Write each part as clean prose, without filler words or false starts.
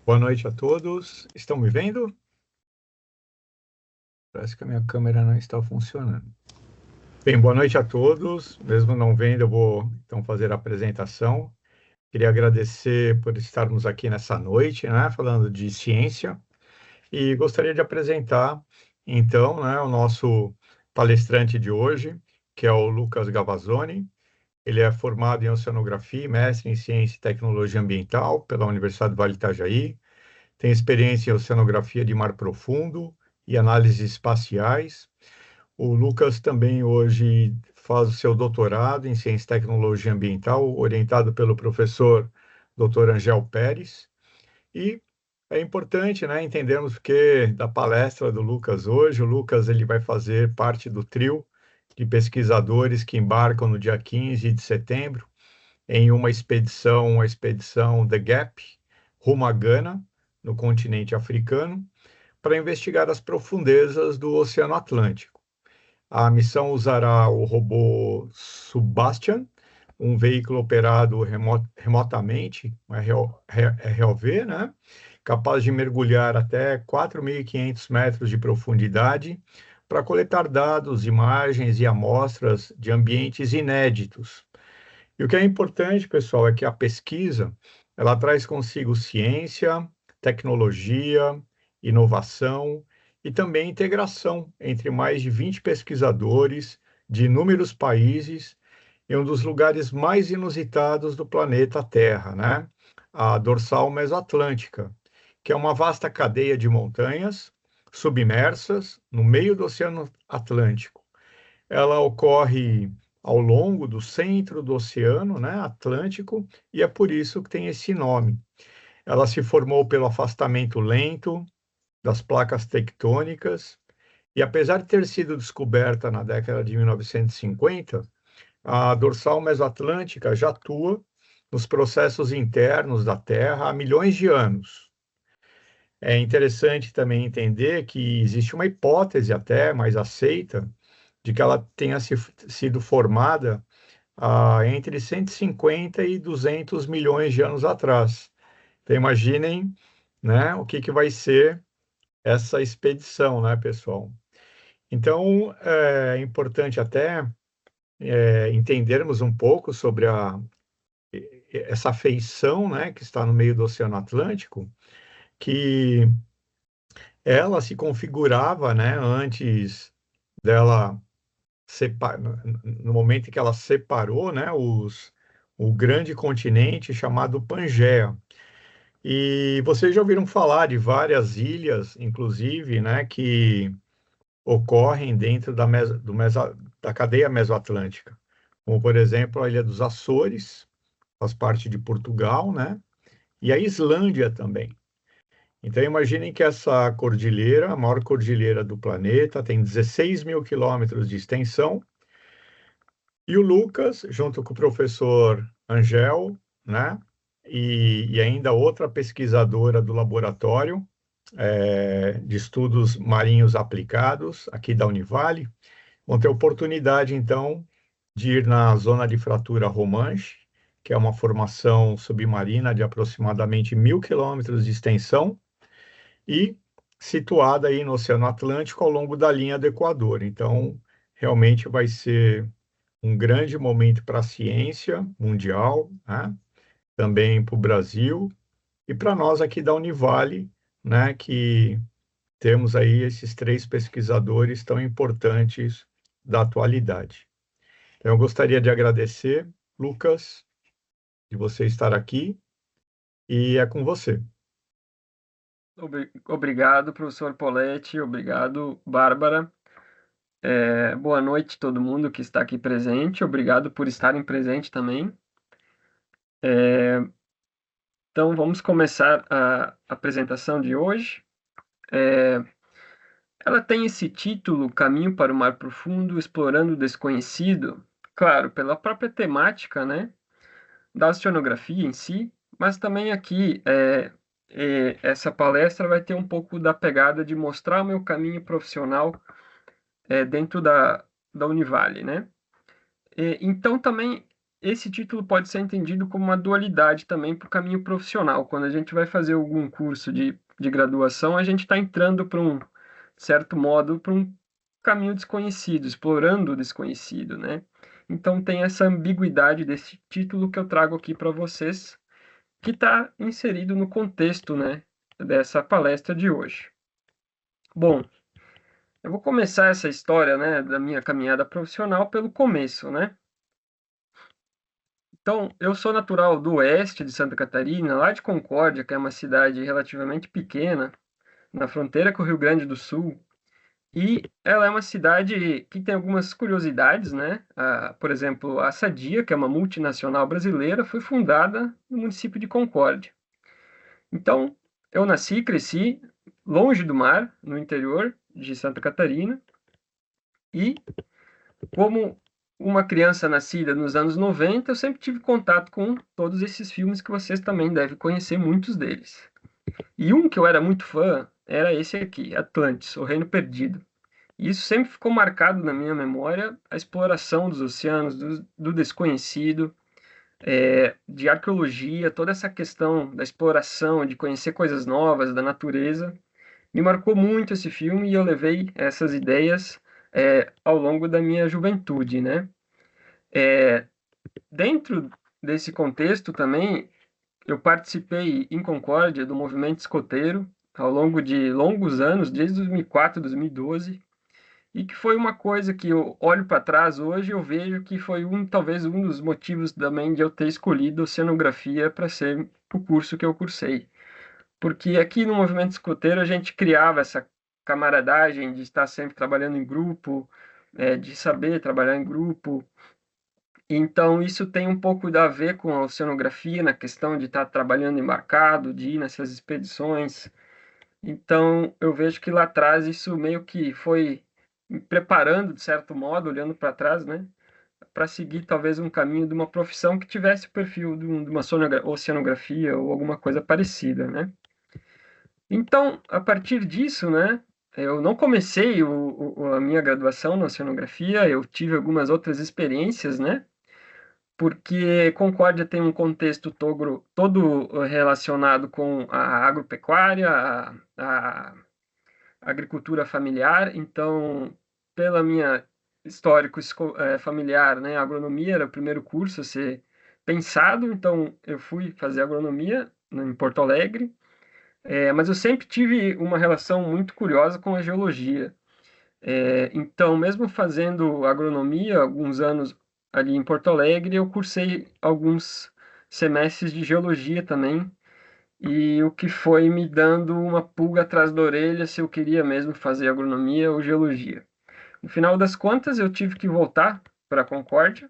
Boa noite a todos. Estão me vendo? Parece que a minha câmera não está funcionando. Bem, boa noite a todos. Mesmo não vendo, eu vou então fazer a apresentação. Queria agradecer por estarmos aqui nessa noite, né, falando de ciência, e gostaria de apresentar então, né, o nosso palestrante de hoje, que é o Lucas Gavazzoni. Ele é formado em oceanografia e mestre em ciência e tecnologia ambiental pela Universidade do Vale do Itajaí. Tem experiência em oceanografia de mar profundo e análises espaciais. O Lucas também hoje faz o seu doutorado em ciência e tecnologia ambiental, orientado pelo professor Dr. Angel Pérez. E é importante, né, entendermos que da palestra do Lucas hoje, o Lucas ele vai fazer parte do trio de pesquisadores que embarcam no dia 15 de setembro em uma expedição, a expedição The Gap, rumo a Gana, no continente africano, para investigar as profundezas do Oceano Atlântico. A missão usará o robô Subastian, um veículo operado remotamente, um ROV, né? Capaz de mergulhar até 4.500 metros de profundidade para coletar dados, imagens e amostras de ambientes inéditos. E o que é importante, pessoal, é que a pesquisa, ela traz consigo ciência, tecnologia, inovação e também integração entre mais de 20 pesquisadores de inúmeros países em um dos lugares mais inusitados do planeta Terra, né? A dorsal mesoatlântica, que é uma vasta cadeia de montanhas submersas no meio do Oceano Atlântico. Ela ocorre ao longo do centro do Oceano, né, Atlântico, e é por isso que tem esse nome. Ela se formou pelo afastamento lento das placas tectônicas, e apesar de ter sido descoberta na década de 1950, a dorsal mesoatlântica já atua nos processos internos da Terra há milhões de anos. É interessante também entender que existe uma hipótese até mais aceita de que ela tenha sido formada entre 150 e 200 milhões de anos atrás. Então, imaginem, né, o que que vai ser essa expedição, né, pessoal? Então, é importante até entendermos um pouco sobre essa feição, né, que está no meio do Oceano Atlântico, que ela se configurava, né, antes dela no momento em que ela separou, né, o grande continente chamado Pangeia. E vocês já ouviram falar de várias ilhas, inclusive, né, que ocorrem dentro da cadeia mesoatlântica, como, por exemplo, a Ilha dos Açores, faz parte de Portugal, né, e a Islândia também. Então, imaginem que essa cordilheira, a maior cordilheira do planeta, tem 16 mil quilômetros de extensão. E o Lucas, junto com o professor Angel, né, e ainda outra pesquisadora do laboratório de estudos marinhos aplicados, aqui da Univale, vão ter oportunidade, então, de ir na zona de fratura Romanche, que é uma formação submarina de aproximadamente 1.000 quilômetros de extensão e situada aí no Oceano Atlântico ao longo da linha do Equador. Então, realmente vai ser um grande momento para a ciência mundial, né? Também para o Brasil e para nós aqui da Univale, né? Que temos aí esses três pesquisadores tão importantes da atualidade. Então, eu gostaria de agradecer, Lucas, de você estar aqui e é com você. Obrigado, professor Poletti. Obrigado, Bárbara. Boa noite, todo mundo que está aqui presente. Obrigado por estarem presentes também. Então, vamos começar a apresentação de hoje. É, Ela tem esse título, Caminho para o Mar Profundo, Explorando o Desconhecido, claro, pela própria temática, né, da oceanografia em si, mas também aqui essa palestra vai ter um pouco da pegada de mostrar o meu caminho profissional dentro da Univale, né? Então também esse título pode ser entendido como uma dualidade também para o caminho profissional. Quando a gente vai fazer algum curso de graduação, a gente está entrando para um certo modo para um caminho desconhecido, explorando o desconhecido, né? Então tem essa ambiguidade desse título que eu trago aqui para vocês, que está inserido no contexto, né, dessa palestra de hoje. Bom, eu vou começar essa história, né, da minha caminhada profissional pelo começo, né? Então, eu sou natural do oeste de Santa Catarina, lá de Concórdia, que é uma cidade relativamente pequena, na fronteira com o Rio Grande do Sul. E ela é uma cidade que tem algumas curiosidades, né? Por exemplo, a Sadia, que é uma multinacional brasileira, foi fundada no município de Concórdia. Então, eu nasci e cresci longe do mar, no interior de Santa Catarina, e como uma criança nascida nos anos 90, eu sempre tive contato com todos esses filmes que vocês também devem conhecer, muitos deles. E um que eu era muito fã era esse aqui, Atlantis, O Reino Perdido. E isso sempre ficou marcado na minha memória, a exploração dos oceanos, do desconhecido, de arqueologia, toda essa questão da exploração, de conhecer coisas novas, da natureza. Me marcou muito esse filme e eu levei essas ideias ao longo da minha juventude, né? É, Dentro desse contexto também, eu participei em Concórdia do movimento escoteiro ao longo de longos anos, desde 2004, 2012, e que foi uma coisa que eu olho para trás hoje e eu vejo que foi talvez um dos motivos também de eu ter escolhido oceanografia para ser o curso que eu cursei. Porque aqui no movimento escoteiro a gente criava essa camaradagem de estar sempre trabalhando em grupo, de saber trabalhar em grupo. Então, isso tem um pouco a ver com a oceanografia, na questão de estar trabalhando embarcado, de ir nessas expedições. Então, eu vejo que lá atrás isso meio que foi me preparando, de certo modo, olhando para trás, né, para seguir talvez um caminho de uma profissão que tivesse o perfil de uma oceanografia ou alguma coisa parecida, né? Então, a partir disso, né, eu não comecei a minha graduação na oceanografia, eu tive algumas outras experiências, né, porque Concórdia tem um contexto todo relacionado com a agropecuária, a agricultura familiar, então, pela minha histórico familiar, né, agronomia era o primeiro curso a ser pensado, então eu fui fazer agronomia em Porto Alegre, mas eu sempre tive uma relação muito curiosa com a geologia. Então, mesmo fazendo agronomia, alguns anos ali em Porto Alegre, eu cursei alguns semestres de geologia também, e o que foi me dando uma pulga atrás da orelha se eu queria mesmo fazer agronomia ou geologia. No final das contas, eu tive que voltar para Concórdia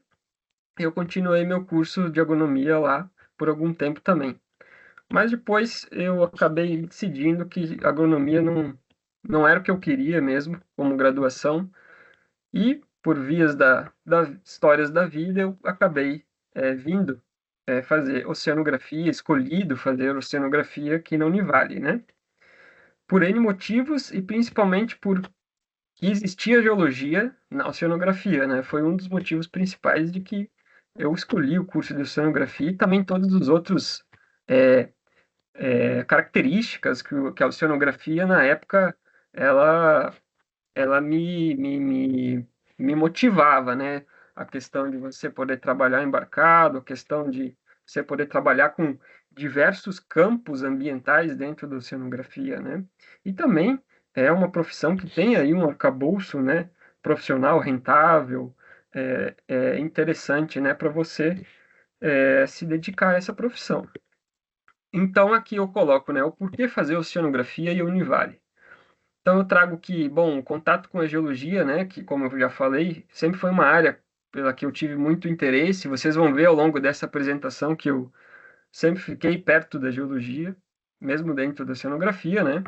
e eu continuei meu curso de agronomia lá por algum tempo também. Mas depois eu acabei decidindo que agronomia não era o que eu queria mesmo como graduação, e por vias das histórias da vida eu acabei vindo fazer oceanografia, escolhido fazer oceanografia aqui na Univale, né? Por N motivos e principalmente por que existia geologia na oceanografia, né? Foi um dos motivos principais de que eu escolhi o curso de oceanografia e também todos os outros é, características que a oceanografia na época ela ela me motivava, né? A questão de você poder trabalhar embarcado, a questão de você poder trabalhar com diversos campos ambientais dentro da oceanografia, né? E também é uma profissão que tem aí um arcabouço, né? Profissional rentável, é interessante, né? Para você se dedicar a essa profissão. Então aqui eu coloco, né? O porquê fazer oceanografia e a Univale. Então eu trago que, bom, o contato com a geologia, né, que como eu já falei, sempre foi uma área pela que eu tive muito interesse. Vocês vão ver ao longo dessa apresentação que eu sempre fiquei perto da geologia, mesmo dentro da oceanografia, né?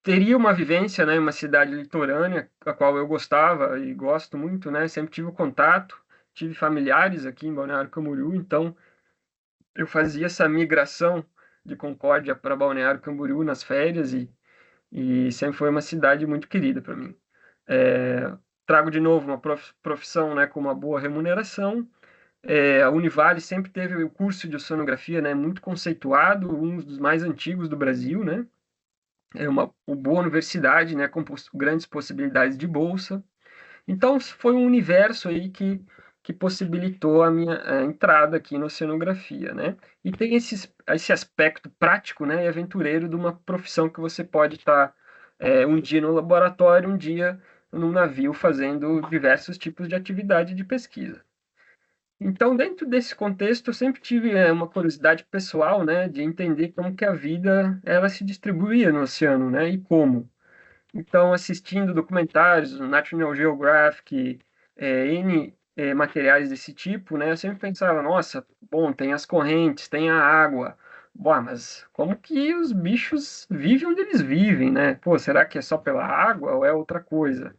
Teria uma vivência, né, em uma cidade litorânea, a qual eu gostava e gosto muito, né? Sempre tive contato, tive familiares aqui em Balneário Camboriú, então eu fazia essa migração de Concórdia para Balneário Camboriú nas férias e sempre foi uma cidade muito querida para mim. É, trago de novo uma profissão, né, com uma boa remuneração. A Univale sempre teve o curso de oceanografia, né, muito conceituado, um dos mais antigos do Brasil, né? É uma boa universidade, né, com grandes possibilidades de bolsa. Então, foi um universo aí que possibilitou a minha entrada aqui na oceanografia, né? E tem esse aspecto prático, né, e aventureiro de uma profissão que você pode estar um dia no laboratório, um dia num navio fazendo diversos tipos de atividade de pesquisa. Então, dentro desse contexto, eu sempre tive uma curiosidade pessoal, né, de entender como que a vida ela se distribuía no oceano, né, e como. Então, assistindo documentários, National Geographic, N materiais desse tipo, né, eu sempre pensava, nossa, bom, tem as correntes, tem a água, bom, mas como que os bichos vivem onde eles vivem, né? Pô, será que é só pela água ou é outra coisa?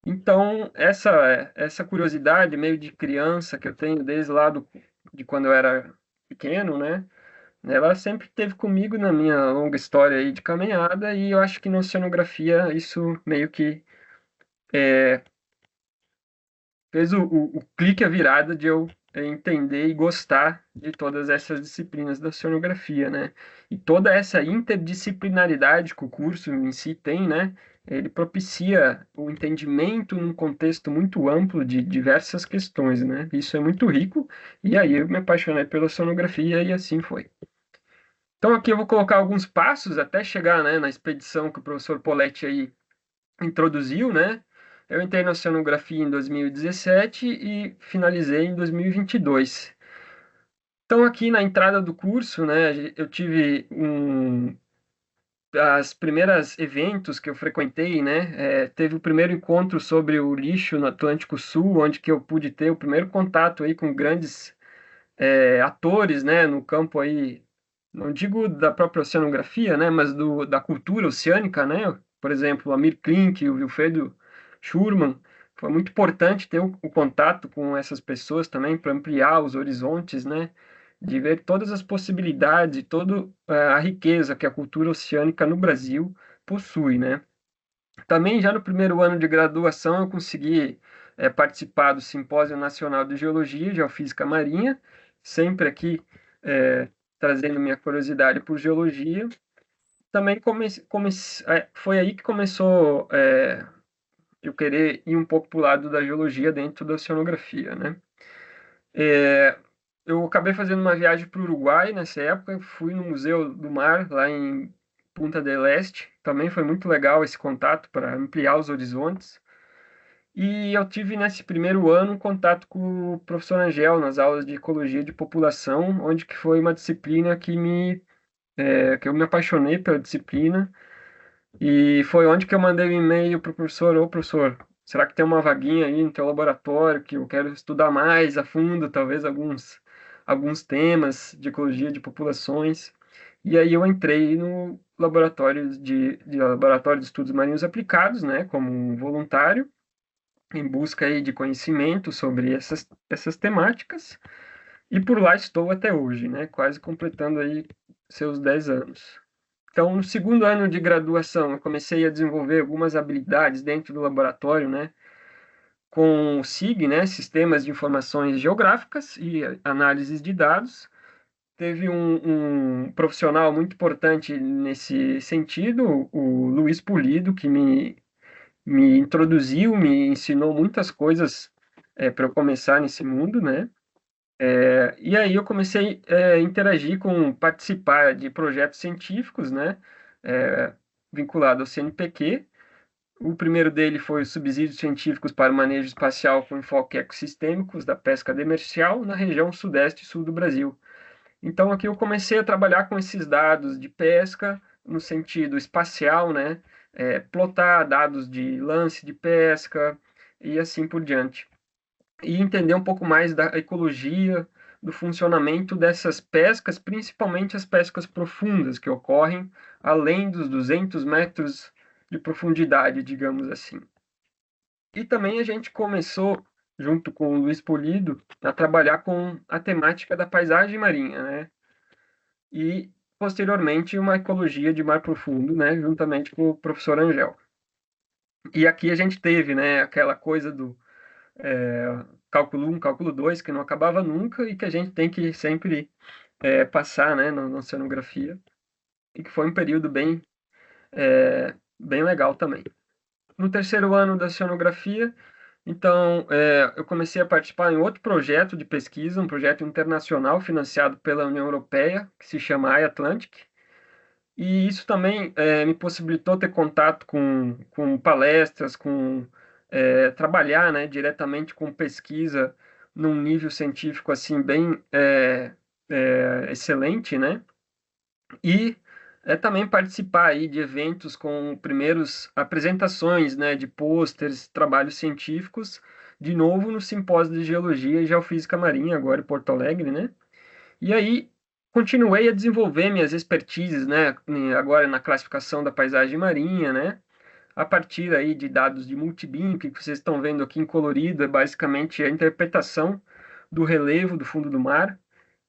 Então, essa curiosidade meio de criança que eu tenho desde lá de quando eu era pequeno, né? Ela sempre esteve comigo na minha longa história aí de caminhada e eu acho que na oceanografia isso meio que fez o clique, a virada de eu entender e gostar de todas essas disciplinas da oceanografia, né? E toda essa interdisciplinaridade que o curso em si tem, né? Ele propicia o entendimento num contexto muito amplo de diversas questões, né? Isso é muito rico e aí eu me apaixonei pela oceanografia e assim foi. Então aqui eu vou colocar alguns passos até chegar, né, na expedição que o professor Poletti aí introduziu, né? Eu entrei na oceanografia em 2017 e finalizei em 2022. Então aqui na entrada do curso, né, eu tive as primeiras eventos que eu frequentei, né, teve o primeiro encontro sobre o lixo no Atlântico Sul, onde que eu pude ter o primeiro contato aí com grandes atores, né, no campo aí, não digo da própria oceanografia, né, mas da cultura oceânica, né, por exemplo, Amir Klink, o Wilfredo Schurman, foi muito importante ter o contato com essas pessoas também para ampliar os horizontes, né, de ver todas as possibilidades e toda a riqueza que a cultura oceânica no Brasil possui, né. Também já no primeiro ano de graduação eu consegui participar do Simpósio Nacional de Geologia, Geofísica Marinha, sempre aqui é, trazendo minha curiosidade por geologia. Também foi aí que começou eu querer ir um pouco para o lado da geologia dentro da oceanografia, né? É, eu acabei fazendo uma viagem para o Uruguai nessa época, fui no Museu do Mar, lá em Punta del Este. Também foi muito legal esse contato para ampliar os horizontes. E eu tive nesse primeiro ano um contato com o professor Angel nas aulas de ecologia de população, onde que foi uma disciplina que eu me apaixonei pela disciplina e foi onde que eu mandei um e-mail para o professor, ô professor, será que tem uma vaguinha aí no teu laboratório que eu quero estudar mais a fundo, talvez alguns temas de ecologia de populações. E aí eu entrei no laboratório de estudos marinhos aplicados, né, como um voluntário em busca aí de conhecimento sobre essas temáticas, e por lá estou até hoje, né? Quase completando aí seus 10 anos. Então, no segundo ano de graduação, eu comecei a desenvolver algumas habilidades dentro do laboratório, né? Com o SIG, né? Sistemas de Informações Geográficas e Análises de Dados. Teve um profissional muito importante nesse sentido, o Luiz Pulido, que me introduziu, me ensinou muitas coisas para eu começar nesse mundo, né? E aí eu comecei a interagir participar de projetos científicos, né? É, vinculado ao CNPq. O primeiro dele foi os subsídios científicos para o manejo espacial com enfoque ecossistêmicos da pesca demercial na região sudeste e sul do Brasil. Então aqui eu comecei a trabalhar com esses dados de pesca no sentido espacial, né? Plotar dados de lance de pesca e assim por diante. E entender um pouco mais da ecologia, do funcionamento dessas pescas, principalmente as pescas profundas que ocorrem além dos 200 metros de profundidade, digamos assim. E também a gente começou, junto com o Luiz Polido, a trabalhar com a temática da paisagem marinha, né? E, posteriormente, uma ecologia de mar profundo, né, juntamente com o professor Angel. E aqui a gente teve, né, aquela coisa do cálculo 1, cálculo 2, que não acabava nunca e que a gente tem que sempre passar, né, na oceanografia, e que foi um período bem legal também. No terceiro ano da oceanografia, então, eu comecei a participar em outro projeto de pesquisa, um projeto internacional financiado pela União Europeia, que se chama iAtlantic, e isso também me possibilitou ter contato com palestras, trabalhar, né, diretamente com pesquisa num nível científico assim bem excelente, né? E também participar aí de eventos com primeiros apresentações, né, de pôsteres, trabalhos científicos, de novo no Simpósio de Geologia e Geofísica Marinha, agora em Porto Alegre, né? E aí continuei a desenvolver minhas expertises, né, agora na classificação da paisagem marinha, né? A partir aí de dados de multibeam, que vocês estão vendo aqui em colorido, é basicamente a interpretação do relevo do fundo do mar.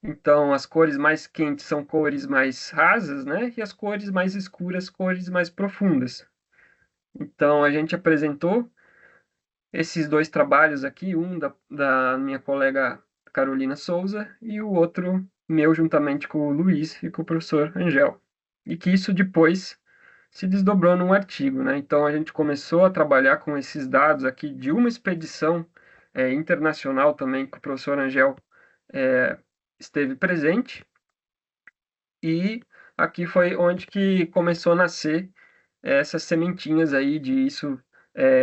Então, as cores mais quentes são cores mais rasas, né? E as cores mais escuras, cores mais profundas. Então, a gente apresentou esses dois trabalhos aqui, um da minha colega Carolina Souza e o outro meu, juntamente com o Luiz e com o professor Angel. E que isso depois se desdobrou num artigo, né? Então, a gente começou a trabalhar com esses dados aqui de uma expedição internacional também, que o professor Angel é, esteve presente. E aqui foi onde que começou a nascer essas sementinhas aí de isso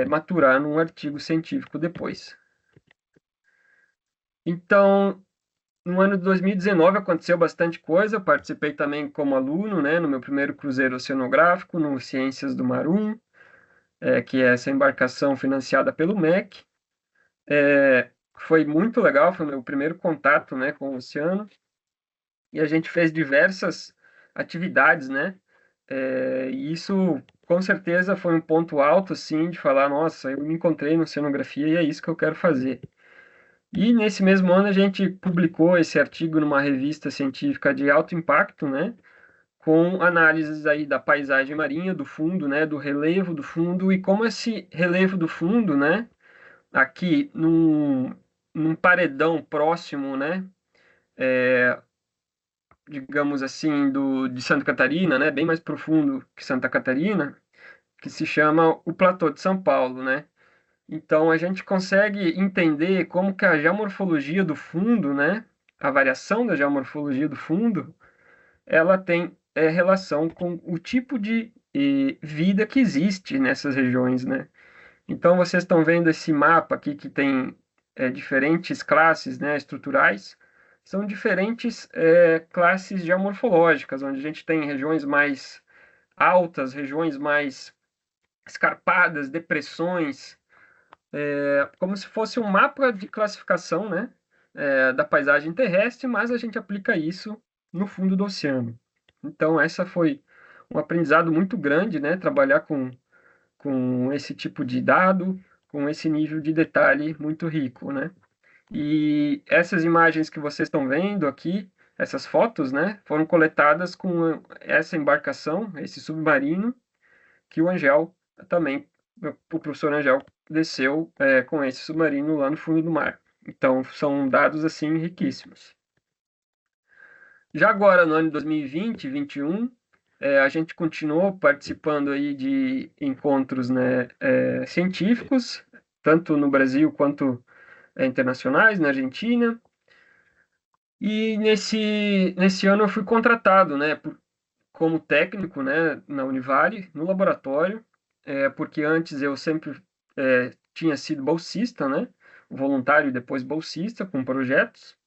maturar num artigo científico depois. Então, no ano de 2019 aconteceu bastante coisa. Eu participei também como aluno, né, no meu primeiro cruzeiro oceanográfico, no Ciências do Mar 1, que é essa embarcação financiada pelo MEC. Foi muito legal, foi o meu primeiro contato, né, com o oceano. E a gente fez diversas atividades, né? E isso, com certeza, foi um ponto alto, assim, de falar, nossa, eu me encontrei no oceanografia e é isso que eu quero fazer. E nesse mesmo ano a gente publicou esse artigo numa revista científica de alto impacto, né? Com análises aí da paisagem marinha, do fundo, né? Do relevo do fundo e como esse relevo do fundo, né? Aqui num paredão próximo, né? Digamos assim, de Santa Catarina, né? Bem mais profundo que Santa Catarina, que se chama o Platô de São Paulo, né? Então a gente consegue entender como que a geomorfologia do fundo, né, a variação da geomorfologia do fundo, ela tem relação com o tipo de vida que existe nessas regiões, né? Então vocês estão vendo esse mapa aqui que tem diferentes classes, né, estruturais, são diferentes classes geomorfológicas, onde a gente tem regiões mais altas, regiões mais escarpadas, depressões, como se fosse um mapa de classificação, né, da paisagem terrestre, mas a gente aplica isso no fundo do oceano. Então, essa foi um aprendizado muito grande, né, trabalhar com esse tipo de dado, com esse nível de detalhe muito rico, né? E essas imagens que vocês estão vendo aqui, essas fotos, né, foram coletadas com essa embarcação, esse submarino, que o Angel também, o professor Angel desceu com esse submarino lá no fundo do mar. Então, são dados, assim, riquíssimos. Já agora, no ano de 2020, 2021, a gente continuou participando aí de encontros, né, científicos, tanto no Brasil quanto internacionais, na Argentina. E nesse ano eu fui contratado, né, como técnico, né, na Univale, no laboratório, porque antes eu sempre tinha sido bolsista, né, voluntário e depois bolsista com projetos.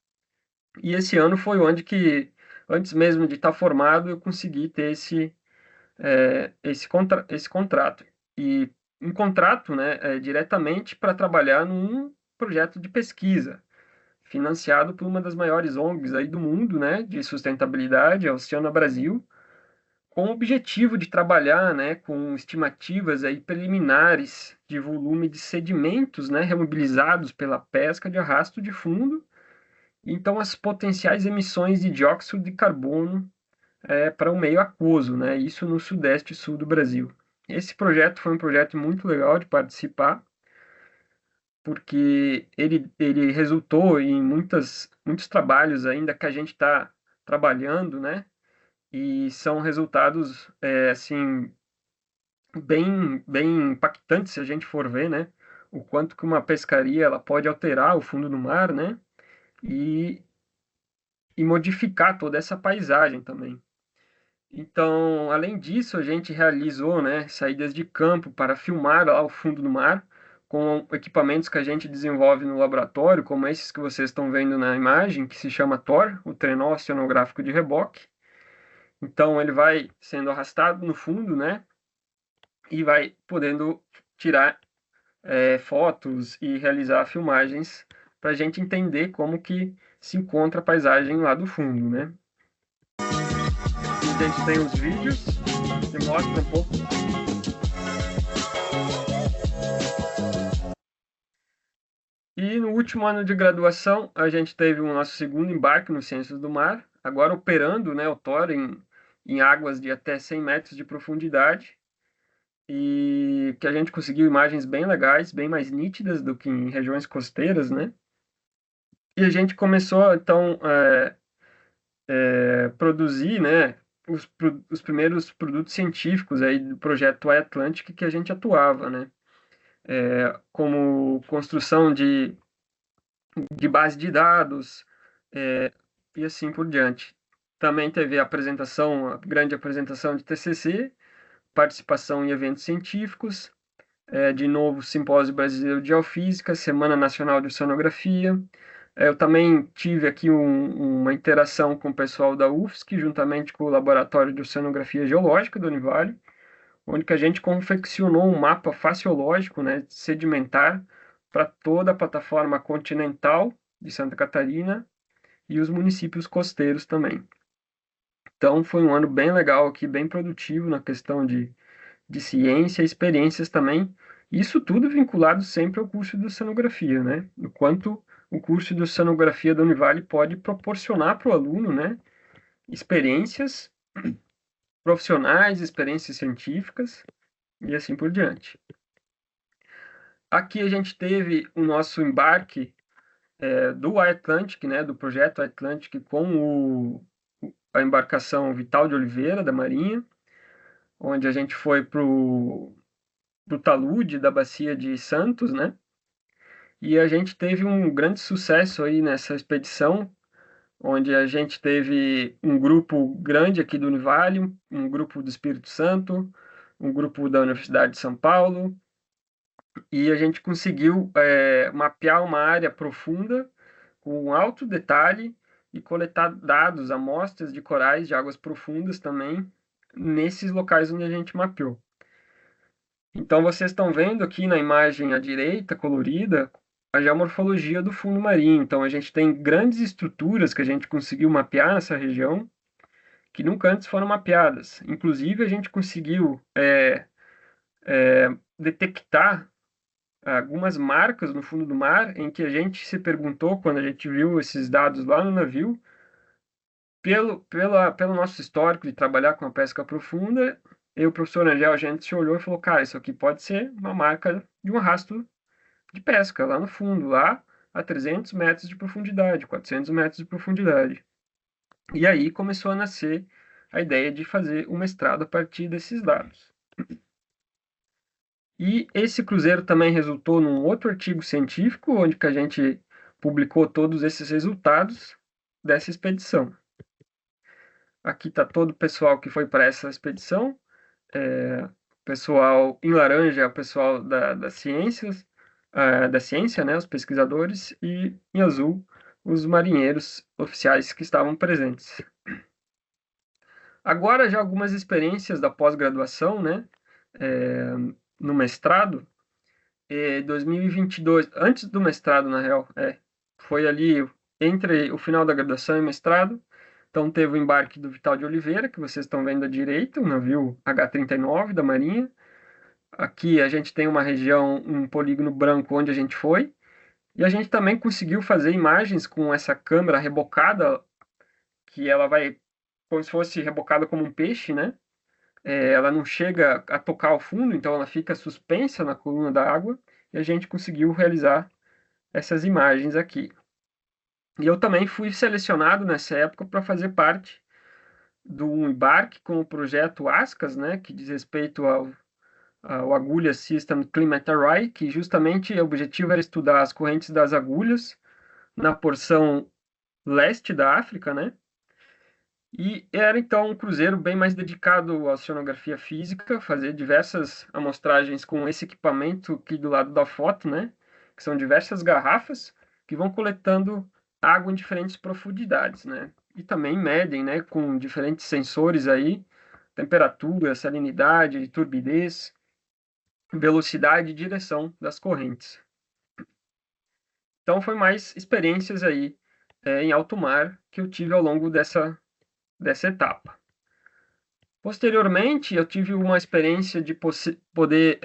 E esse ano foi onde que, antes mesmo de estar formado, eu consegui ter esse contrato. E um contrato, né, diretamente para trabalhar num projeto de pesquisa, financiado por uma das maiores ONGs aí do mundo, né, de sustentabilidade, a Oceana Brasil, com o objetivo de trabalhar, né, com estimativas aí preliminares de volume de sedimentos, né, remobilizados pela pesca de arrasto de fundo, então as potenciais emissões de dióxido de carbono para o meio aquoso, né, isso no sudeste e sul do Brasil. Esse projeto foi um projeto muito legal de participar, porque ele resultou em muitos trabalhos ainda que a gente está trabalhando, né? E são resultados, assim, bem impactantes se a gente for ver, né? O quanto que uma pescaria ela pode alterar o fundo do mar, né? E, e modificar toda essa paisagem também. Então, além disso, a gente realizou, né, saídas de campo para filmar lá o fundo do mar com equipamentos que a gente desenvolve no laboratório, como esses que vocês estão vendo na imagem, que se chama TOR, o trenó oceanográfico de reboque. Então, ele vai sendo arrastado no fundo, né, e vai podendo tirar fotos e realizar filmagens para a gente entender como que se encontra a paisagem lá do fundo, né? A gente tem os vídeos que mostram um pouco. E no último ano de graduação, a gente teve o nosso segundo embarque no Ciências do Mar, agora operando, né, o TOR em águas de até 100 metros de profundidade, e que a gente conseguiu imagens bem legais, bem mais nítidas do que em regiões costeiras, né? E a gente começou, então, produzir, né, os primeiros produtos científicos aí do projeto iAtlantic que a gente atuava, né? Como construção de base de dados, e assim por diante. Também teve a apresentação, a grande apresentação de TCC, participação em eventos científicos, de novo, Simpósio Brasileiro de Geofísica, Semana Nacional de Oceanografia. Eu também tive aqui uma interação com o pessoal da UFSC, juntamente com o Laboratório de Oceanografia Geológica do Univale, onde que a gente confeccionou um mapa faciológico, né, sedimentar para toda a plataforma continental de Santa Catarina e os municípios costeiros também. Então, foi um ano bem legal aqui, bem produtivo na questão de ciência, experiências também. Isso tudo vinculado sempre ao curso de oceanografia, né? O quanto o curso de oceanografia da Univale pode proporcionar para o aluno, né? Experiências profissionais, experiências científicas e assim por diante. Aqui a gente teve o nosso embarque do iAtlantic, né? Do projeto iAtlantic com a embarcação Vital de Oliveira, da Marinha, onde a gente foi para o talude da Bacia de Santos, né? E a gente teve um grande sucesso aí nessa expedição, onde a gente teve um grupo grande aqui do Univale, um grupo do Espírito Santo, um grupo da Universidade de São Paulo, e a gente conseguiu mapear uma área profunda com alto detalhe e coletar dados, amostras de corais de águas profundas também, nesses locais onde a gente mapeou. Então, vocês estão vendo aqui na imagem à direita, colorida, a geomorfologia do fundo marinho. Então, a gente tem grandes estruturas que a gente conseguiu mapear nessa região, que nunca antes foram mapeadas. Inclusive, a gente conseguiu detectar algumas marcas no fundo do mar, em que a gente se perguntou, quando a gente viu esses dados lá no navio, pelo nosso histórico de trabalhar com a pesca profunda, eu e o professor Angel, a gente se olhou e falou, cara, isso aqui pode ser uma marca de um rastro de pesca, lá no fundo, lá a 300 metros de profundidade, 400 metros de profundidade. E aí começou a nascer a ideia de fazer um mestrado a partir desses dados. E esse cruzeiro também resultou num outro artigo científico, onde que a gente publicou todos esses resultados dessa expedição. Aqui está todo o pessoal que foi para essa expedição. Pessoal em laranja é o pessoal das ciências, da ciência, né, os pesquisadores, e em azul os marinheiros oficiais que estavam presentes. Agora já algumas experiências da pós-graduação, né, no mestrado, 2022, antes do mestrado, na real, foi ali entre o final da graduação e mestrado. Então teve o embarque do Vital de Oliveira, que vocês estão vendo à direita, o navio H-39 da Marinha. Aqui a gente tem uma região, um polígono branco onde a gente foi. E a gente também conseguiu fazer imagens com essa câmera rebocada, que ela vai como se fosse rebocada como um peixe, né? ela não chega a tocar o fundo, então ela fica suspensa na coluna da água, e a gente conseguiu realizar essas imagens aqui. E eu também fui selecionado nessa época para fazer parte do embarque com o projeto ASCAS, né, que diz respeito ao Agulha System Climate Array, que justamente o objetivo era estudar as correntes das agulhas na porção leste da África, né? E era então um cruzeiro bem mais dedicado à oceanografia física, fazer diversas amostragens com esse equipamento aqui do lado da foto, né? Que são diversas garrafas que vão coletando água em diferentes profundidades, né? E também medem, né, com diferentes sensores aí, temperatura, salinidade, turbidez, velocidade e direção das correntes. Então foi mais experiências aí em alto mar que eu tive ao longo dessa etapa. Posteriormente, eu tive uma experiência de poder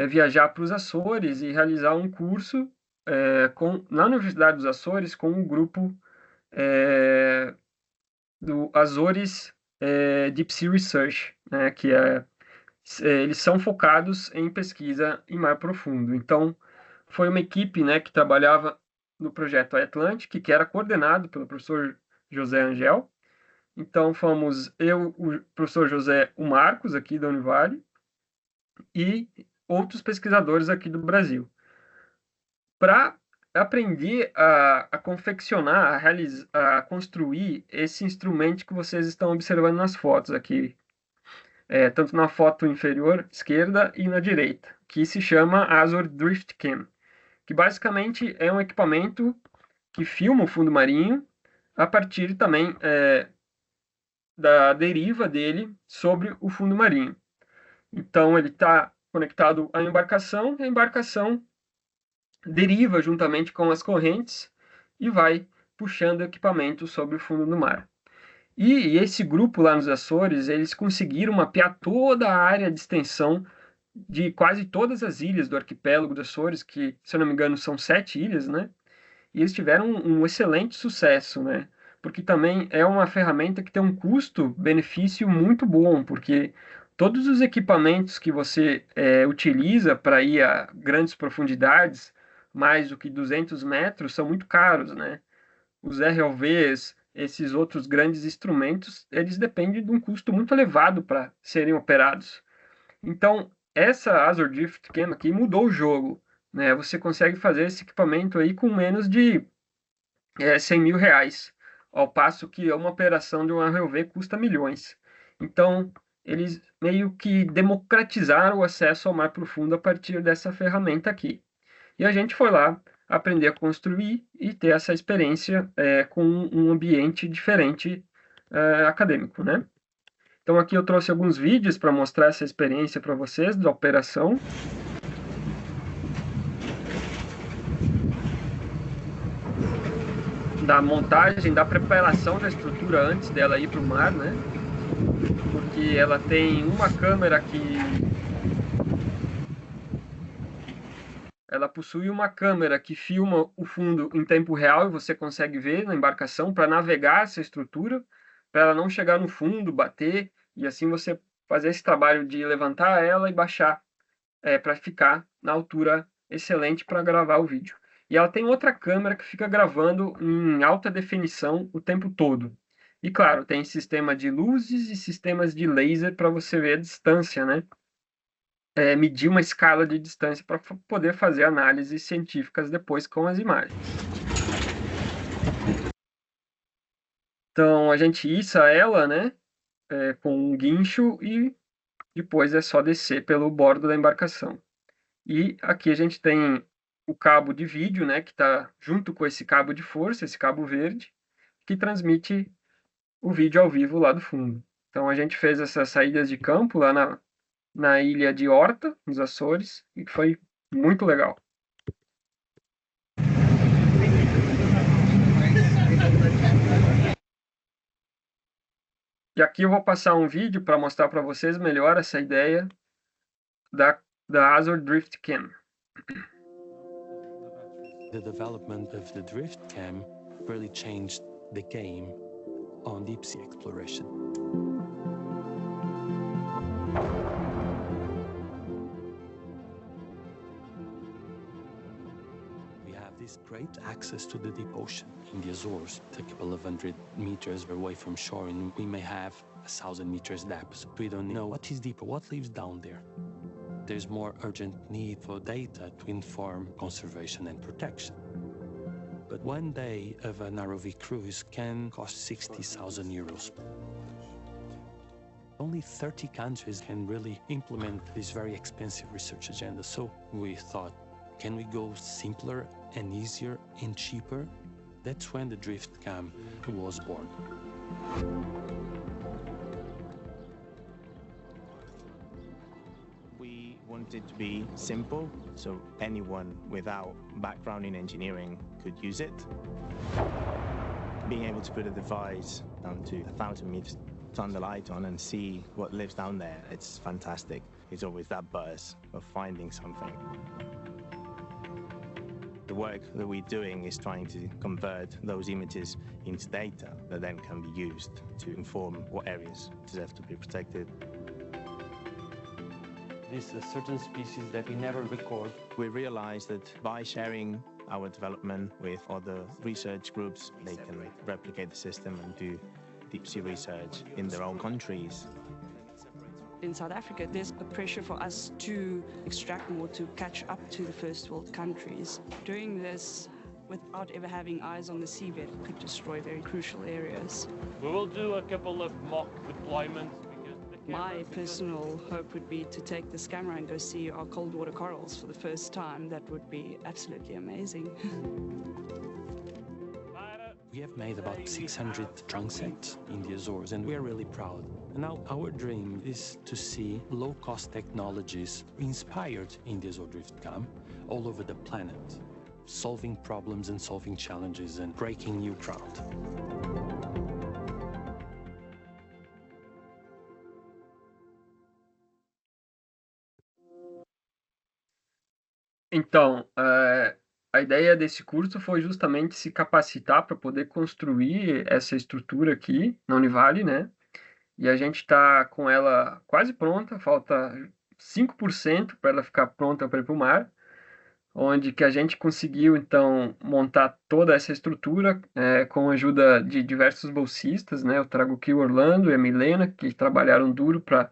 viajar para os Açores e realizar um curso na Universidade dos Açores com um grupo do Azores Deep Sea Research, né, que eles são focados em pesquisa em mar profundo. Então, foi uma equipe, né, que trabalhava no projeto Atlantic, que era coordenado pelo professor José Angel. Então, fomos eu, o professor José, o Marcos, aqui da Univale, e outros pesquisadores aqui do Brasil, para aprender a confeccionar, a construir esse instrumento que vocês estão observando nas fotos aqui, tanto na foto inferior esquerda e na direita, que se chama Azure Drift Cam, que basicamente é um equipamento que filma o fundo marinho a partir também da deriva dele sobre o fundo marinho. Então ele está conectado à embarcação, e a embarcação deriva juntamente com as correntes e vai puxando o equipamento sobre o fundo do mar. E esse grupo lá nos Açores, eles conseguiram mapear toda a área de extensão de quase todas as ilhas do arquipélago dos Açores, que, se eu não me engano, são 7 ilhas, né? E eles tiveram um excelente sucesso, né? Porque também é uma ferramenta que tem um custo-benefício muito bom, porque todos os equipamentos que você utiliza para ir a grandes profundidades, mais do que 200 metros, são muito caros, né? Os ROVs, esses outros grandes instrumentos, eles dependem de um custo muito elevado para serem operados. Então, essa Azure Drift Cam aqui mudou o jogo, né? Você consegue fazer esse equipamento aí com menos de 100 mil reais, ao passo que uma operação de um ROV custa milhões. Então, eles meio que democratizaram o acesso ao mar profundo a partir dessa ferramenta aqui. E a gente foi lá aprender a construir e ter essa experiência com um ambiente diferente acadêmico, né? Então aqui eu trouxe alguns vídeos para mostrar essa experiência para vocês da operação. Da montagem, da preparação da estrutura antes dela ir para o mar, né? Porque ela tem uma câmera ela possui uma câmera que filma o fundo em tempo real e você consegue ver na embarcação para navegar essa estrutura, para ela não chegar no fundo, bater, e assim você fazer esse trabalho de levantar ela e baixar para ficar na altura excelente para gravar o vídeo. E ela tem outra câmera que fica gravando em alta definição o tempo todo. E claro, tem sistema de luzes e sistemas de laser para você ver a distância, né? Medir uma escala de distância para poder fazer análises científicas depois com as imagens. Então a gente issa ela, né, com um guincho e depois é só descer pelo bordo da embarcação. E aqui a gente tem o cabo de vídeo, né, que está junto com esse cabo de força, esse cabo verde, que transmite o vídeo ao vivo lá do fundo. Então a gente fez essas saídas de campo lá na ilha de Horta, nos Açores, e foi muito legal. E aqui eu vou passar um vídeo para mostrar para vocês melhor essa ideia da Azure Drift Cam. The development of the Drift Cam really changed the game on deep sea exploration. this great access to the deep ocean. In the Azores, a couple of 100 meters away from shore, and we may have 1,000 meters depth. We don't know what is deeper, what lives down there. There's more urgent need for data to inform conservation and protection. But one day of an ROV cruise can cost 60,000 euros. Only 30 countries can really implement this very expensive research agenda. So we thought, can we go simpler and easier and cheaper? That's when the DriftCam was born. We wanted to be simple, so anyone without background in engineering could use it. Being able to put a device down to 1,000 meters, turn the light on and see what lives down there, it's fantastic. It's always that buzz of finding something. The work that we're doing is trying to convert those images into data that then can be used to inform what areas deserve to be protected. This is a certain species that we never record. We realized that by sharing our development with other research groups, they can replicate the system and do deep sea research in their own countries. In South Africa, there's a pressure for us to extract more, to catch up to the first world countries. Doing this without ever having eyes on the seabed could destroy very crucial areas. We will do a couple of mock deployments. My personal hope would be to take this camera and go see our cold water corals for the first time. That would be absolutely amazing. We have made about 600 trunk sets in the Azores, and we're really proud. And now our dream is to see low-cost technologies inspired in the Azure DriftCam all over the planet, solving problems and solving challenges and breaking new ground. Então, a ideia desse curso foi justamente se capacitar para poder construir essa estrutura aqui na Univale, né? E a gente está com ela quase pronta, falta 5% para ela ficar pronta para ir para o mar, onde que a gente conseguiu, então, montar toda essa estrutura com a ajuda de diversos bolsistas, né? Eu trago aqui o Orlando e a Milena, que trabalharam duro para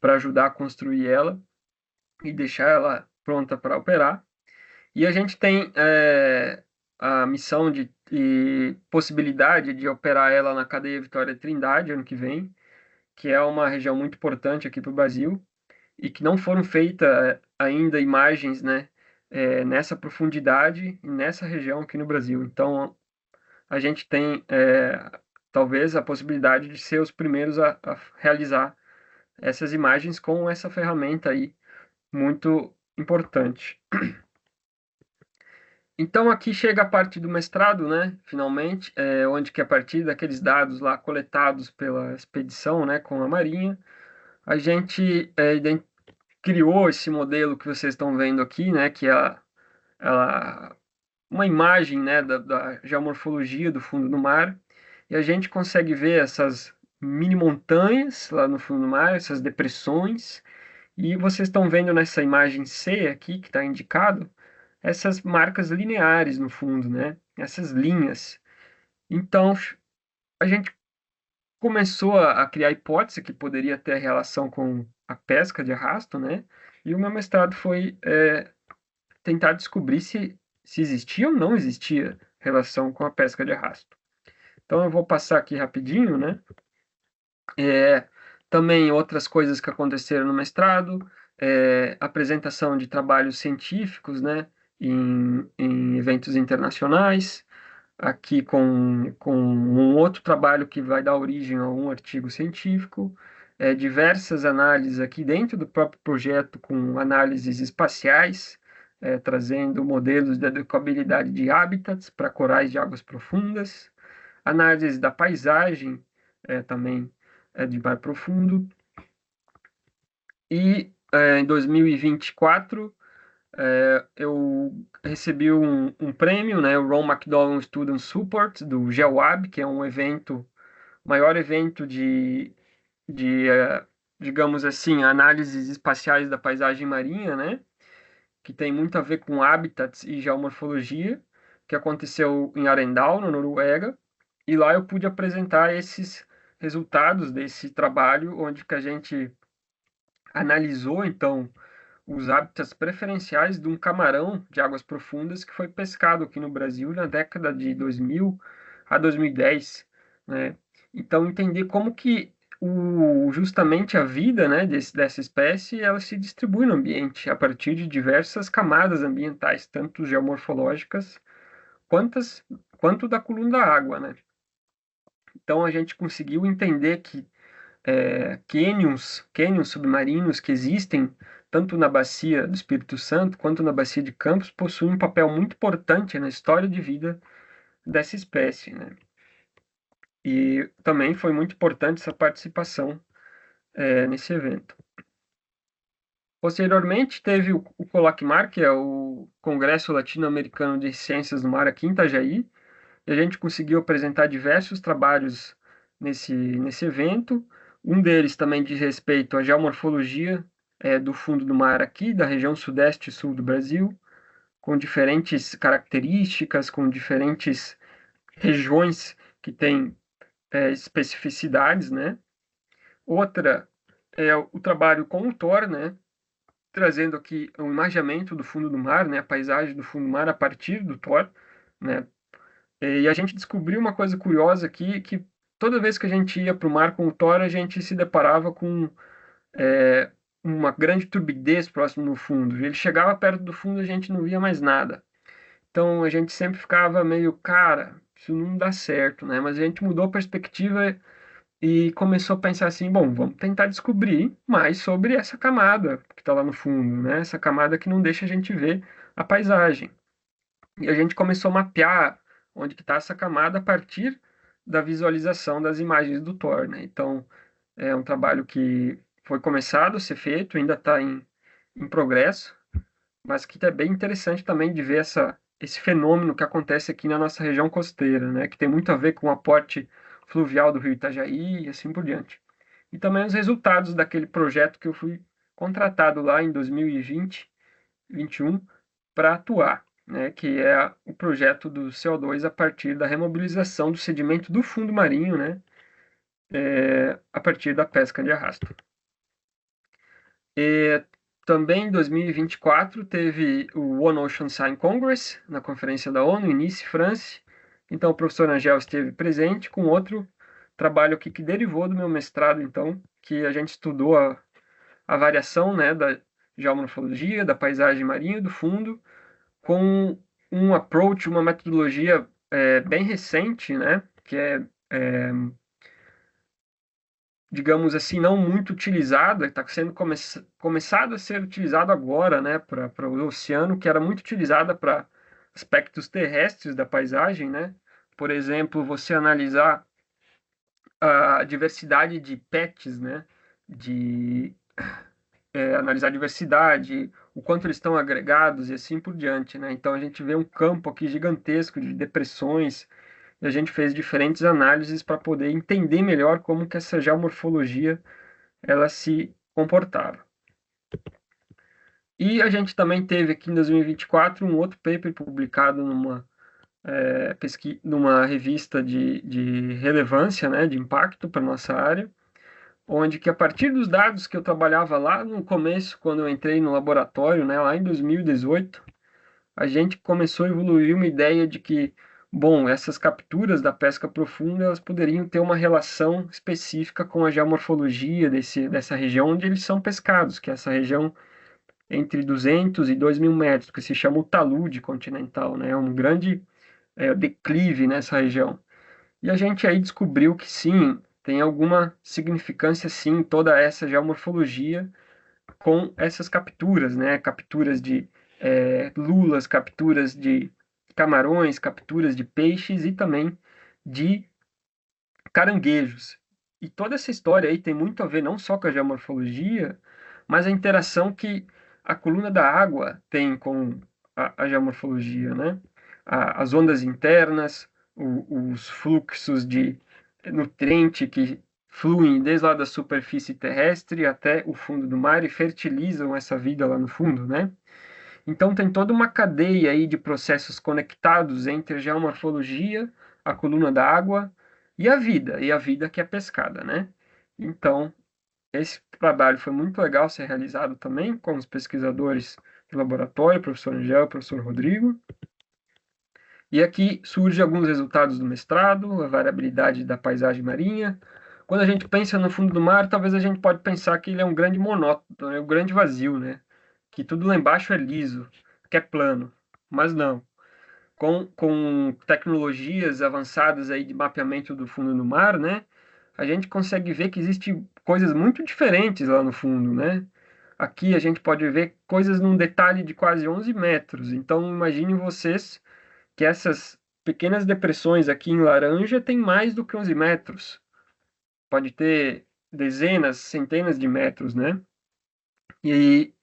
ajudar a construir ela e deixar ela pronta para operar. E a gente tem a missão e possibilidade de operar ela na cadeia Vitória Trindade ano que vem, que é uma região muito importante aqui para o Brasil, e que não foram feitas ainda imagens, né, nessa profundidade e nessa região aqui no Brasil. Então, a gente tem talvez a possibilidade de ser os primeiros a realizar essas imagens com essa ferramenta aí muito importante. Então aqui chega a parte do mestrado, né, finalmente, onde que a partir daqueles dados lá coletados pela expedição, né, com a Marinha, a gente criou esse modelo que vocês estão vendo aqui, né, que é uma imagem, né, da geomorfologia do fundo do mar, e a gente consegue ver essas mini montanhas lá no fundo do mar, essas depressões, e vocês estão vendo nessa imagem C aqui, que está indicado, essas marcas lineares no fundo, né? Essas linhas. Então, a gente começou a criar a hipótese que poderia ter relação com a pesca de arrasto, né? E o meu mestrado foi tentar descobrir se existia ou não existia relação com a pesca de arrasto. Então, eu vou passar aqui rapidinho, né? Também outras coisas que aconteceram no mestrado, apresentação de trabalhos científicos, né? Em eventos internacionais, aqui com um outro trabalho que vai dar origem a um artigo científico, diversas análises aqui dentro do próprio projeto com análises espaciais, trazendo modelos de adequabilidade de hábitats para corais de águas profundas, análise da paisagem também de mar profundo, e em 2024 eu recebi um prêmio, né, o Ron McDonald Student Support, do GeoWab, que é um evento, maior evento digamos assim, análises espaciais da paisagem marinha, né, que tem muito a ver com hábitats e geomorfologia, que aconteceu em Arendal, na Noruega, e lá eu pude apresentar esses resultados desse trabalho, onde que a gente analisou, então, os hábitats preferenciais de um camarão de águas profundas que foi pescado aqui no Brasil na década de 2000 a 2010, né? Então, entender como que justamente a vida, né, dessa espécie, ela se distribui no ambiente a partir de diversas camadas ambientais, tanto geomorfológicas quanto da coluna da água, né? Então, a gente conseguiu entender que cânions submarinos que existem tanto na bacia do Espírito Santo quanto na bacia de Campos possuem um papel muito importante na história de vida dessa espécie, né? E também foi muito importante essa participação nesse evento. Posteriormente, teve o COLACMAR, que é o Congresso Latino-Americano de Ciências do Mar aqui em Itajaí, e a gente conseguiu apresentar diversos trabalhos nesse evento. Um deles também diz respeito à geomorfologia do fundo do mar aqui, da região sudeste e sul do Brasil, com diferentes características, com diferentes regiões que têm especificidades, né? Outra é o trabalho com o Thor, né? Trazendo aqui o imaginamento do fundo do mar, né? A paisagem do fundo do mar a partir do Thor, né? E a gente descobriu uma coisa curiosa aqui, que toda vez que a gente ia para o mar com o Thor, a gente se deparava com uma grande turbidez próximo do fundo. Ele chegava perto do fundo, a gente não via mais nada. Então a gente sempre ficava meio, cara, isso não dá certo, né? Mas a gente mudou a perspectiva e começou a pensar assim, bom, vamos tentar descobrir mais sobre essa camada que está lá no fundo, né? Essa camada que não deixa a gente ver a paisagem. E a gente começou a mapear onde que está essa camada a partir da visualização das imagens do Thor, né? Então, é um trabalho que foi começado a ser feito, ainda está em progresso, mas que é bem interessante também de ver esse fenômeno que acontece aqui na nossa região costeira, né? Que tem muito a ver com o aporte fluvial do rio Itajaí e assim por diante. E também os resultados daquele projeto que eu fui contratado lá em 2020, 2021, para atuar, né, que é o projeto do CO2 a partir da remobilização do sedimento do fundo marinho, né, a partir da pesca de arrasto. E também em 2024 teve o One Ocean Science Congress, na conferência da ONU, em Nice, França. Então o professor Angel esteve presente com outro trabalho aqui que derivou do meu mestrado, então, que a gente estudou a variação, né, da geomorfologia, da paisagem marinha do fundo, com um approach, uma metodologia bem recente, né, que digamos assim, não muito utilizada, está sendo começado a ser utilizado agora, né, para o oceano, que era muito utilizada para aspectos terrestres da paisagem, né? Por exemplo, você analisar a diversidade de PETs, né? Analisar a diversidade, o quanto eles estão agregados e assim por diante, né? Então a gente vê um campo aqui gigantesco de depressões e a gente fez diferentes análises para poder entender melhor como que essa geomorfologia ela se comportava. E a gente também teve aqui em 2024 um outro paper publicado numa revista de relevância, né, de impacto para a nossa área, onde que a partir dos dados que eu trabalhava lá no começo, quando eu entrei no laboratório, né, lá em 2018, a gente começou a evoluir uma ideia de que, bom, essas capturas da pesca profunda, elas poderiam ter uma relação específica com a geomorfologia dessa região onde eles são pescados, que é essa região entre 200 e 2.000 metros, que se chama o talude continental, né, é um grande declive nessa região. E a gente aí descobriu que sim, tem alguma significância sim, toda essa geomorfologia com essas capturas, né? Capturas de lulas, capturas de camarões, capturas de peixes e também de caranguejos. E toda essa história aí tem muito a ver não só com a geomorfologia, mas a interação que a coluna da água tem com a geomorfologia, né? As ondas internas, os fluxos de nutriente que fluem desde lá da superfície terrestre até o fundo do mar e fertilizam essa vida lá no fundo, né? Então tem toda uma cadeia aí de processos conectados entre a geomorfologia, a coluna da água e a vida que é pescada, né? Então, esse trabalho foi muito legal ser realizado também com os pesquisadores do laboratório, o professor Angel e o professor Rodrigo. E aqui surgem alguns resultados do mestrado, a variabilidade da paisagem marinha. Quando a gente pensa no fundo do mar, talvez a gente pode pensar que ele é um grande monótono, é um grande vazio, né? Que tudo lá embaixo é liso, que é plano. Mas não. Com tecnologias avançadas aí de mapeamento do fundo do mar, né? A gente consegue ver que existem coisas muito diferentes lá no fundo, né? Aqui a gente pode ver coisas num detalhe de quase 11 metros. Então, imaginem vocês que essas pequenas depressões aqui em laranja têm mais do que 11 metros. Pode ter dezenas, centenas de metros, né? E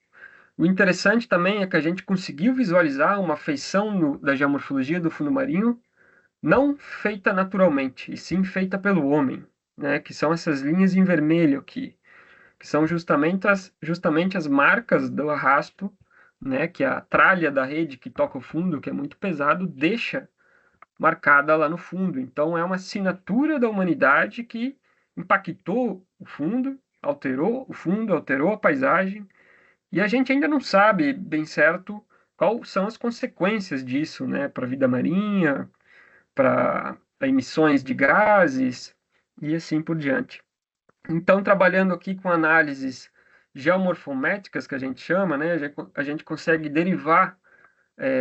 o interessante também é que a gente conseguiu visualizar uma feição da geomorfologia do fundo marinho não feita naturalmente, e sim feita pelo homem, né? Que são essas linhas em vermelho aqui, que são justamente as marcas do arrasto, né? Que a tralha da rede que toca o fundo, que é muito pesado, deixa marcada lá no fundo. Então é uma assinatura da humanidade que impactou o fundo, alterou o fundo, alterou a paisagem, e a gente ainda não sabe bem certo quais são as consequências disso, né, para a vida marinha, para emissões de gases e assim por diante. Então, trabalhando aqui com análises geomorfométricas, que a gente chama, né, a gente consegue derivar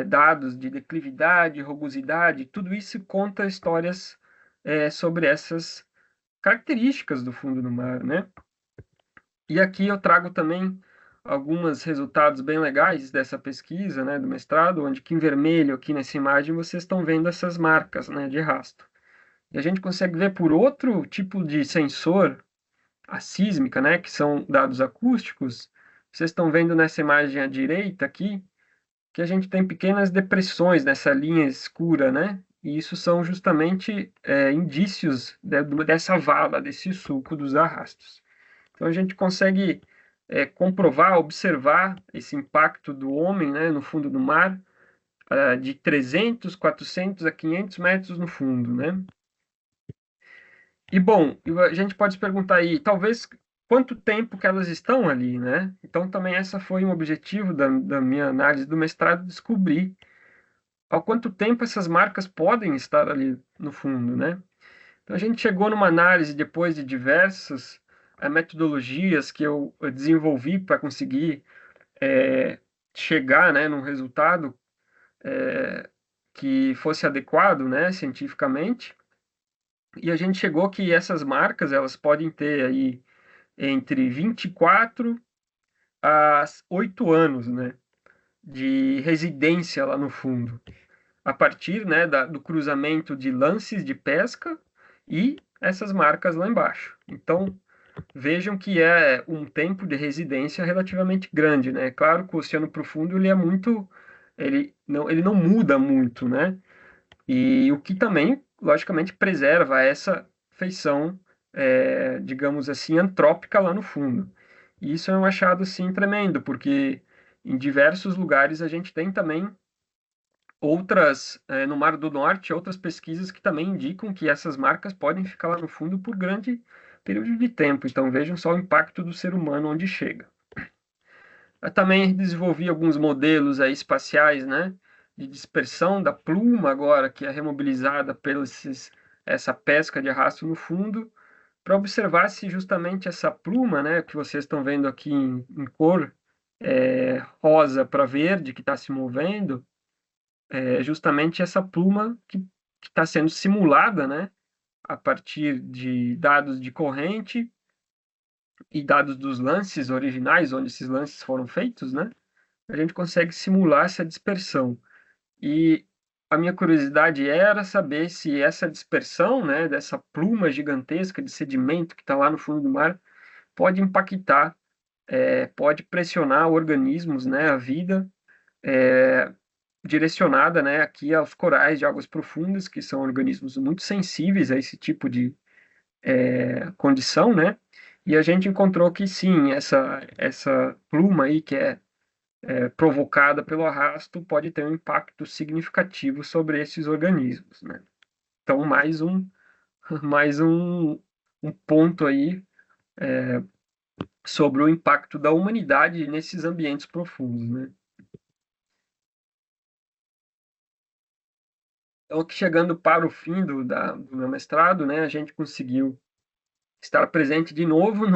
dados de declividade, rugosidade, tudo isso conta histórias sobre essas características do fundo do mar, né? E aqui eu trago também alguns resultados bem legais dessa pesquisa, né, do mestrado, onde que em vermelho aqui nessa imagem vocês estão vendo essas marcas, né, de rasto. E a gente consegue ver por outro tipo de sensor, a sísmica, né, que são dados acústicos. Vocês estão vendo nessa imagem à direita aqui, que a gente tem pequenas depressões nessa linha escura, né? E isso são justamente indícios dessa vala, desse sulco dos arrastos. Então a gente consegue comprovar, observar esse impacto do homem, né, no fundo do mar, de 300, 400 a 500 metros no fundo, né? E bom, a gente pode se perguntar aí, talvez quanto tempo que elas estão ali, né? Então também essa foi um objetivo da minha análise do mestrado, descobrir ao quanto tempo essas marcas podem estar ali no fundo, né? Então a gente chegou numa análise depois de diversas metodologias que eu desenvolvi para conseguir chegar, né, num resultado que fosse adequado, né, cientificamente. E a gente chegou que essas marcas elas podem ter aí entre 24 a 8 anos, né, de residência lá no fundo, a partir, né, do cruzamento de lances de pesca e essas marcas lá embaixo. Então, vejam que é um tempo de residência relativamente grande, né? Claro que o oceano profundo ele não muda muito, né? E o que também, logicamente, preserva essa feição, digamos assim, antrópica lá no fundo. E isso é um achado, assim, tremendo, porque em diversos lugares a gente tem também outras, no Mar do Norte, outras pesquisas que também indicam que essas marcas podem ficar lá no fundo por grande período de tempo. Então vejam só o impacto do ser humano onde chega. Eu também desenvolvi alguns modelos aí espaciais, né, de dispersão da pluma agora, que é remobilizada pela essa pesca de arrasto no fundo, para observar se justamente essa pluma, né, que vocês estão vendo aqui em cor rosa para verde, que está se movendo, é justamente essa pluma que está sendo simulada, né, a partir de dados de corrente e dados dos lances originais, onde esses lances foram feitos, né, a gente consegue simular essa dispersão. E a minha curiosidade era saber se essa dispersão, né, dessa pluma gigantesca de sedimento que está lá no fundo do mar, pode impactar, pode pressionar organismos, né, a vida, direcionada, né, aqui aos corais de águas profundas, que são organismos muito sensíveis a esse tipo de condição, né? E a gente encontrou que sim, essa pluma aí, que é provocada pelo arrasto pode ter um impacto significativo sobre esses organismos, né? Então, mais um ponto aí sobre o impacto da humanidade nesses ambientes profundos, né? Então, chegando para o fim do meu mestrado, né, a gente conseguiu estar presente de novo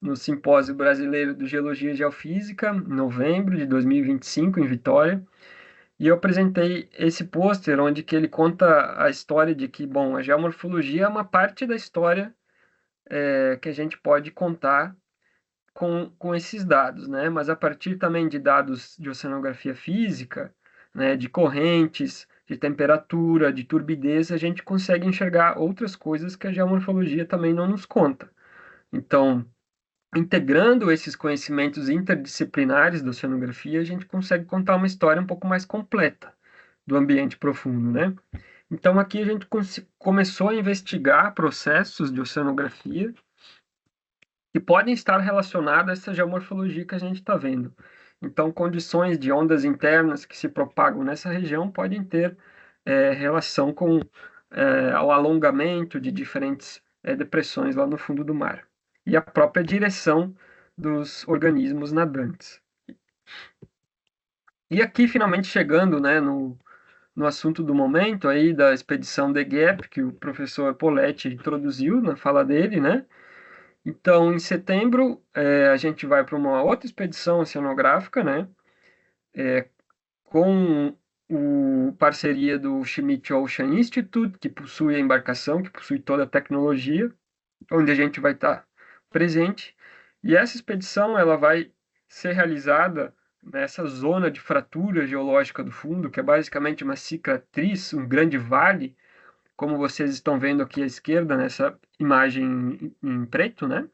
no Simpósio Brasileiro de Geologia e Geofísica, em novembro de 2025, em Vitória, e eu apresentei esse pôster onde que ele conta a história de que, bom, a geomorfologia é uma parte da história que a gente pode contar com esses dados, né? Mas a partir também de dados de oceanografia física, né, de correntes, de temperatura, de turbidez, a gente consegue enxergar outras coisas que a geomorfologia também não nos conta. Então, integrando esses conhecimentos interdisciplinares da oceanografia, a gente consegue contar uma história um pouco mais completa do ambiente profundo, né? Então, aqui a gente começou a investigar processos de oceanografia que podem estar relacionados a essa geomorfologia que a gente está vendo. Então, condições de ondas internas que se propagam nessa região podem ter relação com o alongamento de diferentes depressões lá no fundo do mar e a própria direção dos organismos nadantes. E aqui, finalmente, chegando, né, no assunto do momento aí da expedição The Gap, que o professor Poletti introduziu na fala dele, né? Então, em setembro, a gente vai para uma outra expedição oceanográfica, né? Com parceria do Schmidt Ocean Institute, que possui a embarcação, que possui toda a tecnologia, onde a gente vai estar presente. E essa expedição ela vai ser realizada nessa zona de fratura geológica do fundo, que é basicamente uma cicatriz, um grande vale, como vocês estão vendo aqui à esquerda, nessa imagem em preto, né?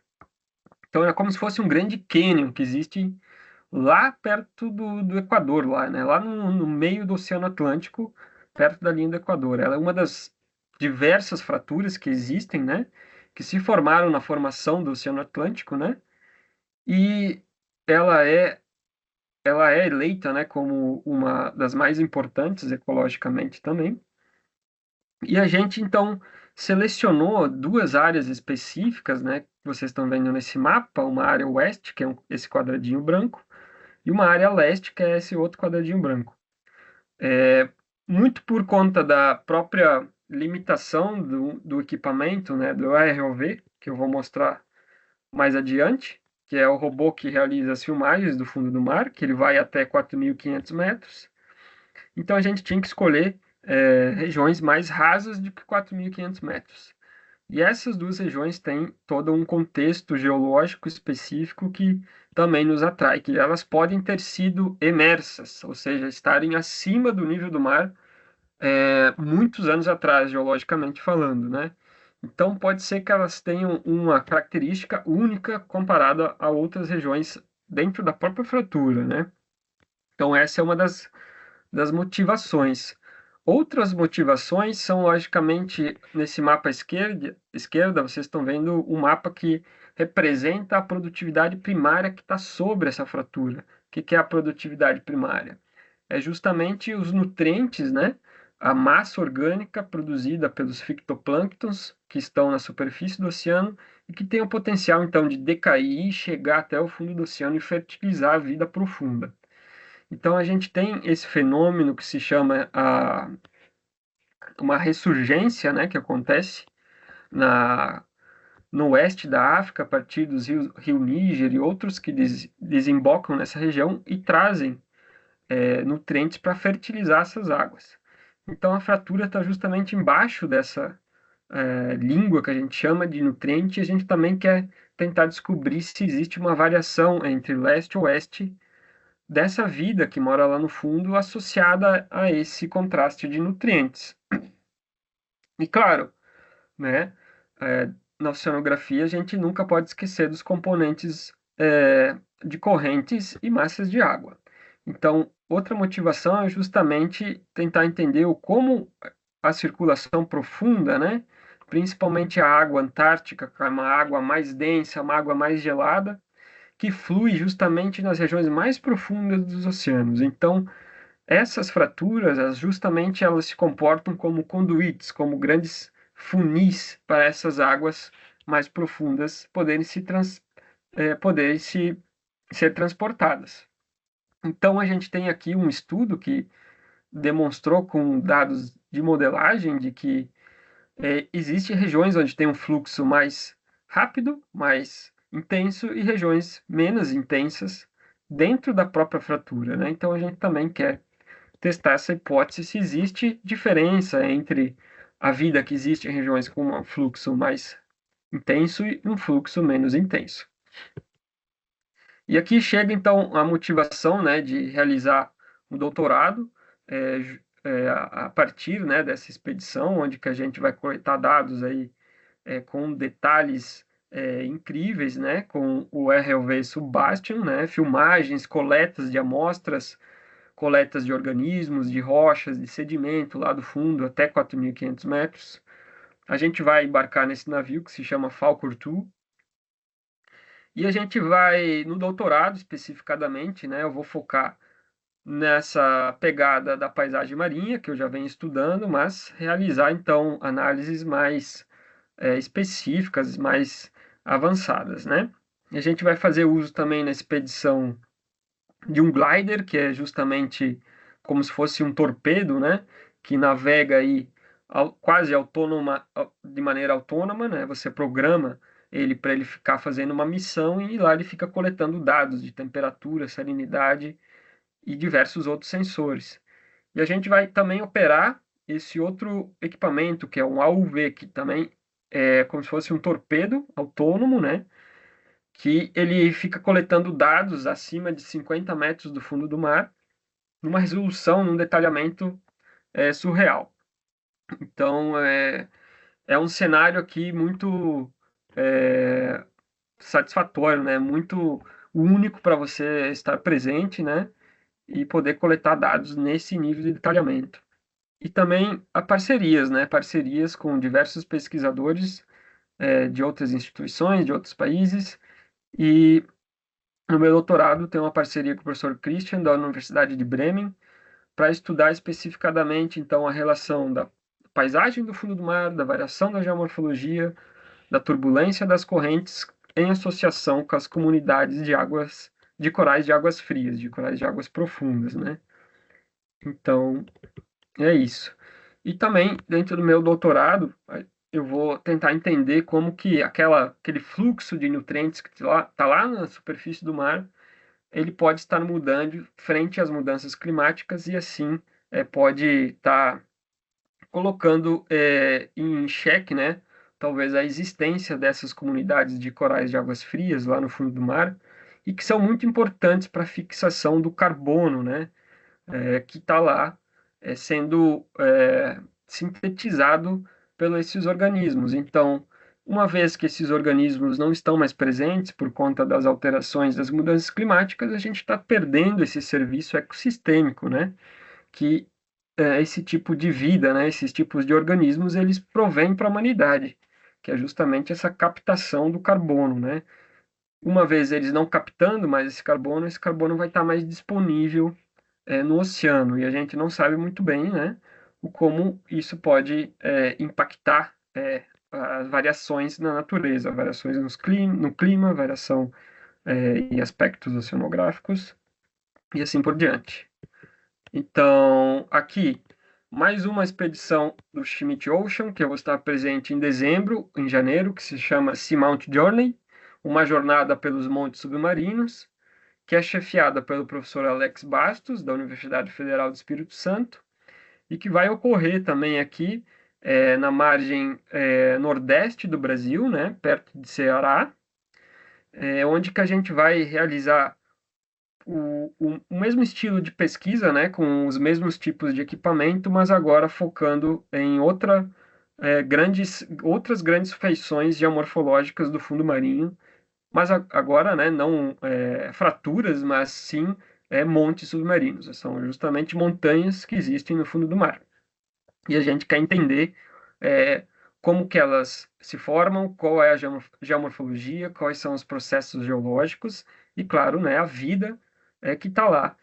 Então é como se fosse um grande cânion que existe lá perto do Equador, lá, né? Lá no meio do Oceano Atlântico, perto da linha do Equador. Ela é uma das diversas fraturas que existem, né? Que se formaram na formação do Oceano Atlântico, né? E ela é eleita, né, como uma das mais importantes ecologicamente também. E a gente, então, selecionou duas áreas específicas, né, que vocês estão vendo nesse mapa, uma área oeste, que é esse quadradinho branco, e uma área leste, que é esse outro quadradinho branco. Muito por conta da própria limitação do equipamento, né, do ROV, que eu vou mostrar mais adiante, que é o robô que realiza as filmagens do fundo do mar, que ele vai até 4.500 metros. Então a gente tinha que escolher regiões mais rasas do que 4.500 metros. E essas duas regiões têm todo um contexto geológico específico que também nos atrai, que elas podem ter sido emersas, ou seja, estarem acima do nível do mar muitos anos atrás, geologicamente falando, né? Então pode ser que elas tenham uma característica única comparada a outras regiões dentro da própria fratura, né? Então essa é uma das motivações. Outras motivações são, logicamente, nesse mapa à esquerda, vocês estão vendo um mapa que representa a produtividade primária que está sobre essa fratura. O que é a produtividade primária? É justamente os nutrientes, né? A massa orgânica produzida pelos fitoplânctons que estão na superfície do oceano e que tem o potencial, então, de decair e chegar até o fundo do oceano e fertilizar a vida profunda. Então, a gente tem esse fenômeno que se chama uma ressurgência, né, que acontece no oeste da África, a partir dos rio Níger e outros que desembocam nessa região e trazem nutrientes para fertilizar essas águas. Então, a fratura está justamente embaixo dessa língua que a gente chama de nutriente, e a gente também quer tentar descobrir se existe uma variação entre leste e oeste dessa vida que mora lá no fundo associada a esse contraste de nutrientes. E claro, né, na oceanografia a gente nunca pode esquecer dos componentes de correntes e massas de água. Então, outra motivação é justamente tentar entender como a circulação profunda, né, principalmente a água antártica, que é uma água mais densa, uma água mais gelada, que flui justamente nas regiões mais profundas dos oceanos. Então, essas fraturas, elas se comportam como conduítes, como grandes funis para essas águas mais profundas poderem ser transportadas. Então, a gente tem aqui um estudo que demonstrou com dados de modelagem de que existem regiões onde tem um fluxo mais rápido, mais intenso, e regiões menos intensas dentro da própria fratura, né? Então, a gente também quer testar essa hipótese se existe diferença entre a vida que existe em regiões com um fluxo mais intenso e um fluxo menos intenso. E aqui chega então a motivação, né, de realizar um doutorado a partir, né, dessa expedição, onde que a gente vai coletar dados aí com detalhes incríveis, né, com o RLV Subbastion, né, filmagens, coletas de amostras, coletas de organismos, de rochas, de sedimento lá do fundo até 4.500 metros. A gente vai embarcar nesse navio que se chama Falcor 2, e a gente vai, no doutorado especificadamente, né, eu vou focar nessa pegada da paisagem marinha, que eu já venho estudando, mas realizar, então, análises mais específicas, mais avançadas, né? E a gente vai fazer uso também na expedição de um glider, que é justamente como se fosse um torpedo, né? Que navega aí quase de maneira autônoma, né? Você programa ele para ele ficar fazendo uma missão e lá ele fica coletando dados de temperatura, salinidade e diversos outros sensores. E a gente vai também operar esse outro equipamento, que é um AUV, que também é como se fosse um torpedo autônomo, né? Que ele fica coletando dados acima de 50 metros do fundo do mar, numa resolução, num detalhamento surreal. Então, é um cenário aqui muito satisfatório, né? Muito único para você estar presente, né? E poder coletar dados nesse nível de detalhamento. E também a parcerias, né? Parcerias com diversos pesquisadores de outras instituições, de outros países. E no meu doutorado tem uma parceria com o professor Christian, da Universidade de Bremen, para estudar especificadamente, então, a relação da paisagem do fundo do mar, da variação da geomorfologia, da turbulência das correntes em associação com as comunidades de corais de águas frias, de corais de águas profundas, né? Então, é isso. E também, dentro do meu doutorado, eu vou tentar entender como que aquele fluxo de nutrientes que está lá na superfície do mar, ele pode estar mudando frente às mudanças climáticas e assim pode estar colocando em xeque, né, talvez a existência dessas comunidades de corais de águas frias lá no fundo do mar e que são muito importantes para a fixação do carbono, né, que está lá sendo sintetizado pelos esses organismos. Então, uma vez que esses organismos não estão mais presentes por conta das alterações das mudanças climáticas, a gente está perdendo esse serviço ecossistêmico, né? Que esse tipo de vida, né? Esses tipos de organismos, eles provêm para a humanidade, que é justamente essa captação do carbono, né? Uma vez eles não captando mais esse carbono vai estar mais disponível no oceano, e a gente não sabe muito bem, né? Como isso pode impactar as variações na natureza, variações no clima, variação em aspectos oceanográficos e assim por diante. Então, aqui, mais uma expedição do Schmidt Ocean, que eu vou estar presente em janeiro, que se chama Seamount Journey, uma jornada pelos montes submarinos, que é chefiada pelo professor Alex Bastos, da Universidade Federal do Espírito Santo, e que vai ocorrer também aqui na margem nordeste do Brasil, né, perto de Ceará, onde que a gente vai realizar o mesmo estilo de pesquisa, né, com os mesmos tipos de equipamento, mas agora focando em outras grandes feições geomorfológicas do fundo marinho, mas agora, né, não fraturas, mas sim montes submarinos. São justamente montanhas que existem no fundo do mar. E a gente quer entender como que elas se formam, qual é a geomorfologia, quais são os processos geológicos e, claro, né, a vida que está lá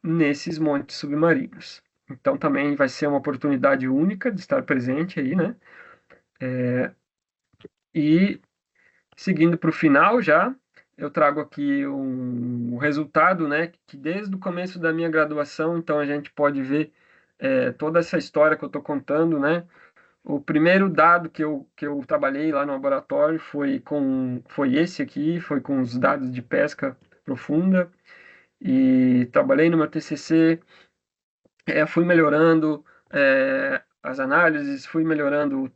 nesses montes submarinos. Então, também vai ser uma oportunidade única de estar presente aí, né? E, seguindo para o final já, eu trago aqui um resultado, né, que desde o começo da minha graduação, então a gente pode ver toda essa história que eu estou contando, né? O primeiro dado que eu trabalhei lá no laboratório foi esse aqui, foi com os dados de pesca profunda, e trabalhei no meu TCC, fui melhorando as análises, fui melhorando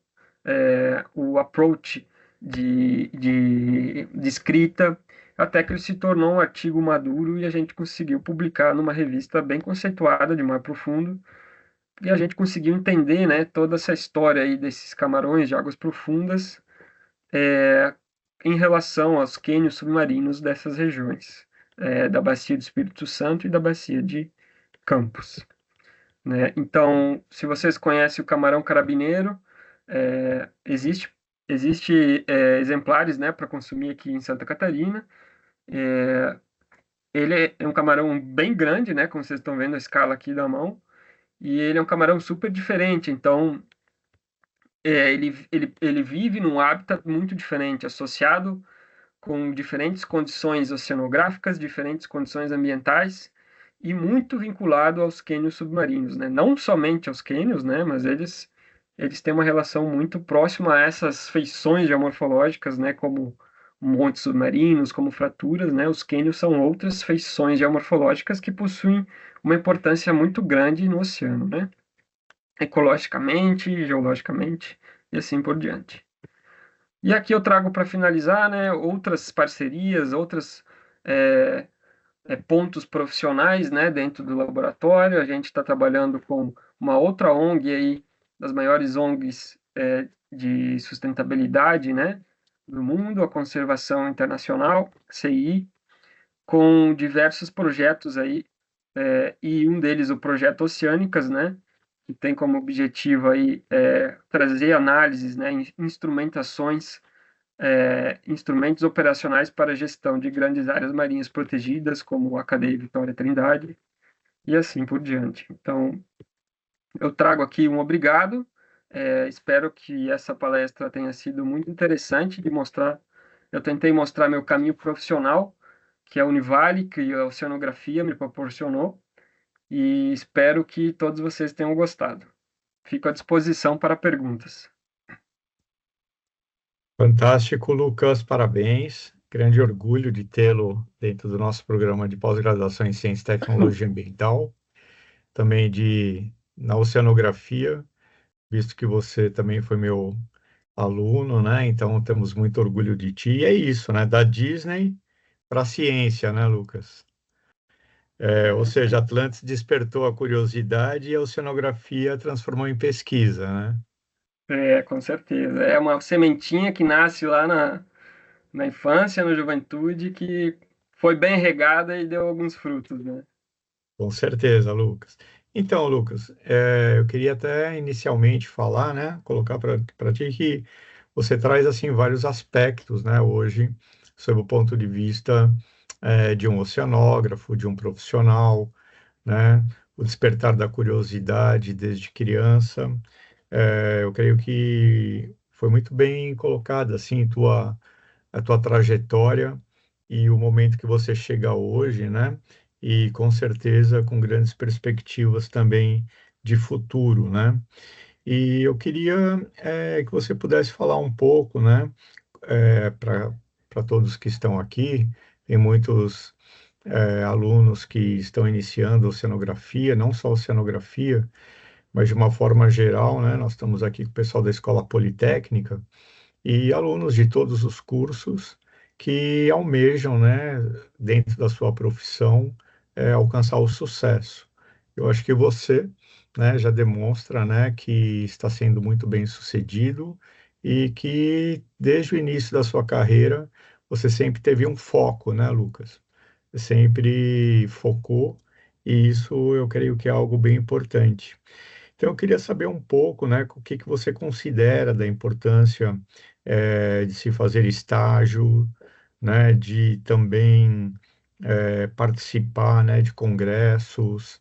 o approach de escrita, até que ele se tornou um artigo maduro e a gente conseguiu publicar numa revista bem conceituada de mar profundo, e a gente conseguiu entender, né, toda essa história aí desses camarões de águas profundas em relação aos cânions submarinos dessas regiões, da Bacia do Espírito Santo e da Bacia de Campos, né? Então, se vocês conhecem o camarão carabineiro, existe exemplares, né, para consumir aqui em Santa Catarina. Ele é um camarão bem grande, né, como vocês estão vendo a escala aqui da mão, e ele é um camarão super diferente. Então, ele vive num hábitat muito diferente, associado com diferentes condições oceanográficas, diferentes condições ambientais e muito vinculado aos cânions submarinos, né? Não somente aos cânions, né? Mas eles têm uma relação muito próxima a essas feições geomorfológicas, né? Como montes submarinos, como fraturas, né? Os cânions são outras feições geomorfológicas que possuem uma importância muito grande no oceano, né? Ecologicamente, geologicamente e assim por diante. E aqui eu trago para finalizar, né, outras parcerias, outros pontos profissionais, né, dentro do laboratório. A gente está trabalhando com uma outra ONG aí, das maiores ONGs de sustentabilidade, né, do mundo, a Conservação Internacional, CI, com diversos projetos aí, e um deles o projeto Oceânicas, né, que tem como objetivo aí trazer análises, né, instrumentações, instrumentos operacionais para a gestão de grandes áreas marinhas protegidas, como a cadeia Vitória Trindade, e assim por diante. Então, eu trago aqui um obrigado, espero que essa palestra tenha sido muito interessante de mostrar. Eu tentei mostrar meu caminho profissional, que é a Univale, que a oceanografia me proporcionou, e espero que todos vocês tenham gostado. Fico à disposição para perguntas. Fantástico, Lucas, parabéns. Grande orgulho de tê-lo dentro do nosso programa de pós-graduação em Ciência e Tecnologia Ambiental, também na oceanografia, visto que você também foi meu aluno, né? Então temos muito orgulho de ti. E é isso, né? Da Disney para a ciência, né, Lucas? Ou seja, Atlantis despertou a curiosidade e a oceanografia transformou em pesquisa, né? Com certeza. É uma sementinha que nasce lá na infância, na juventude, que foi bem regada e deu alguns frutos, né? Com certeza, Lucas. Então, Lucas, eu queria até inicialmente falar, né, colocar para ti que você traz assim vários aspectos, né, hoje, sob o ponto de vista de um oceanógrafo, de um profissional, né, o despertar da curiosidade desde criança. Eu creio que foi muito bem colocada assim a tua trajetória e o momento que você chega hoje, né? E com certeza com grandes perspectivas também de futuro, né? E eu queria que você pudesse falar um pouco, né? Para todos que estão aqui, tem muitos alunos que estão iniciando oceanografia, não só oceanografia, mas de uma forma geral, né? Nós estamos aqui com o pessoal da Escola Politécnica e alunos de todos os cursos que almejam, né, dentro da sua profissão, alcançar o sucesso. Eu acho que você, né, já demonstra, né, que está sendo muito bem sucedido e que desde o início da sua carreira você sempre teve um foco, né, Lucas? Você sempre focou e isso eu creio que é algo bem importante. Então, eu queria saber um pouco, né, o que que você considera da importância de se fazer estágio, né, de também participar, né, de congressos.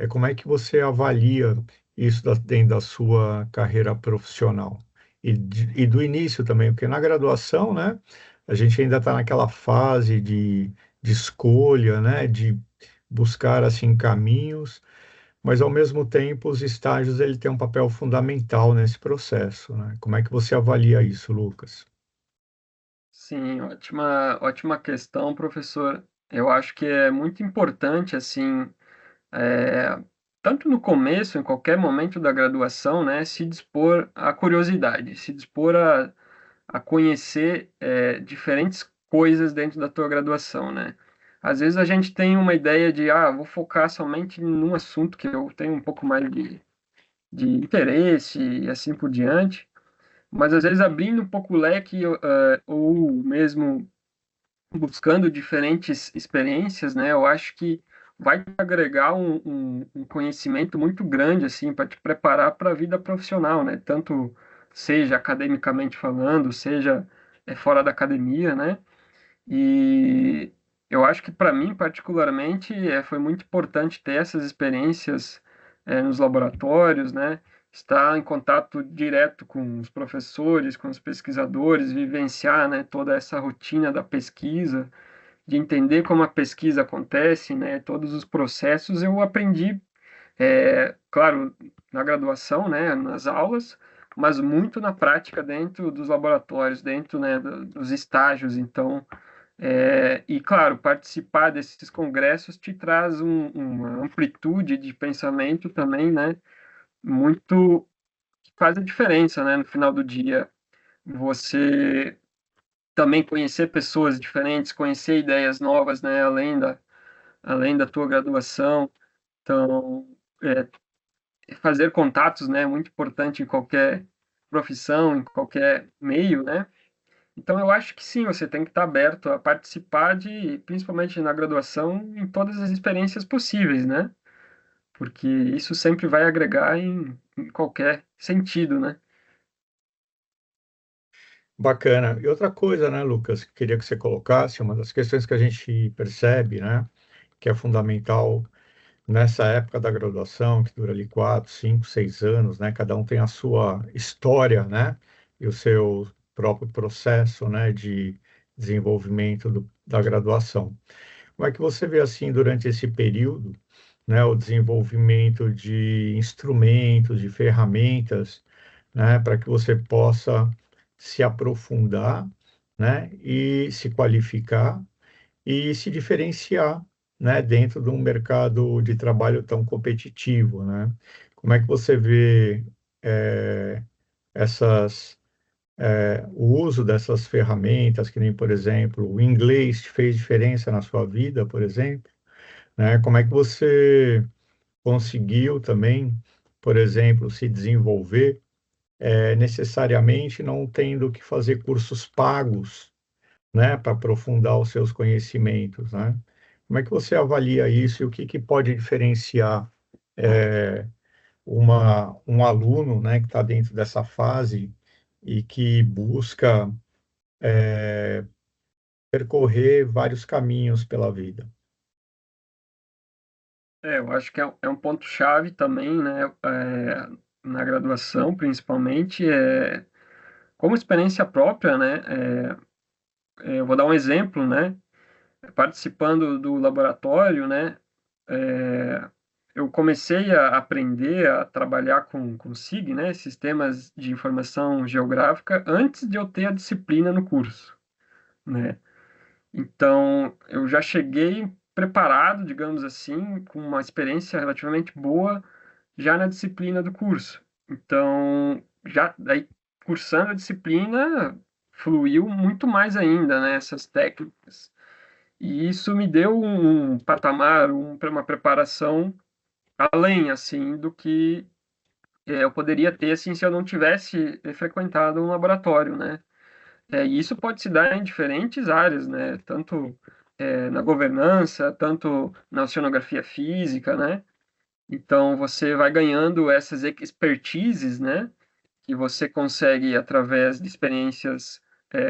Como é que você avalia isso dentro da sua carreira profissional? E do início também, porque na graduação, né, a gente ainda está naquela fase de escolha, né, de buscar assim caminhos, mas ao mesmo tempo os estágios ele tem um papel fundamental nesse processo, né? Como é que você avalia isso, Lucas? Sim, ótima questão, professor. Eu acho que é muito importante, assim, é, tanto no começo, em qualquer momento da graduação, né, se dispor à curiosidade, se dispor a conhecer diferentes coisas dentro da tua graduação, né? Às vezes a gente tem uma ideia de, vou focar somente num assunto que eu tenho um pouco mais de interesse e assim por diante, mas às vezes abrindo um pouco o leque, ou mesmo buscando diferentes experiências, né? Eu acho que vai te agregar um conhecimento muito grande, assim, para te preparar para a vida profissional, né? Tanto seja academicamente falando, seja fora da academia, né? E eu acho que para mim, particularmente, foi muito importante ter essas experiências nos laboratórios, né? Estar em contato direto com os professores, com os pesquisadores, vivenciar, né, toda essa rotina da pesquisa, de entender como a pesquisa acontece, né, todos os processos, eu aprendi, claro, na graduação, né, nas aulas, mas muito na prática dentro dos laboratórios, dentro, né, dos estágios. Então, e claro, participar desses congressos te traz uma amplitude de pensamento também, né, muito que faz a diferença, né, no final do dia. Você também conhecer pessoas diferentes, conhecer ideias novas, né, além da tua graduação. Então, fazer contatos, né, é muito importante em qualquer profissão, em qualquer meio, né? Então, eu acho que sim, você tem que estar aberto a participar de, principalmente na graduação, em todas as experiências possíveis, né? Porque isso sempre vai agregar em qualquer sentido, né? Bacana. E outra coisa, né, Lucas, que queria que você colocasse, uma das questões que a gente percebe, né, que é fundamental nessa época da graduação, que dura ali 4, 5, 6 anos, né, cada um tem a sua história, né, e o seu próprio processo, né, de desenvolvimento da graduação. Como é que você vê, assim, durante esse período, né, o desenvolvimento de instrumentos, de ferramentas, né, para que você possa se aprofundar, né, e se qualificar e se diferenciar, né, dentro de um mercado de trabalho tão competitivo, né? Como é que você vê eh, essas o uso dessas ferramentas, que nem, por exemplo, o inglês fez diferença na sua vida, por exemplo, né? Como é que você conseguiu também, por exemplo, se desenvolver necessariamente não tendo que fazer cursos pagos, né, para aprofundar os seus conhecimentos, né? Como é que você avalia isso e o que que pode diferenciar um aluno, né, que está dentro dessa fase e que busca percorrer vários caminhos pela vida? Eu acho que é um ponto-chave também, né? Na graduação, principalmente, como experiência própria, né? Eu vou dar um exemplo, né? Participando do laboratório, né? é, eu comecei a aprender a trabalhar com SIG, né? Sistemas de Informação Geográfica, antes de eu ter a disciplina no curso, né? Então, eu já cheguei preparado, digamos assim, com uma experiência relativamente boa já na disciplina do curso. Então, já daí cursando a disciplina, fluiu muito mais ainda, né, essas técnicas. E isso me deu um patamar, uma preparação além, assim, do que eu poderia ter, assim, se eu não tivesse frequentado um laboratório, né? E isso pode se dar em diferentes áreas, né? Tanto na governança, tanto na oceanografia física, né? Então, você vai ganhando essas expertises, né? Que você consegue através de experiências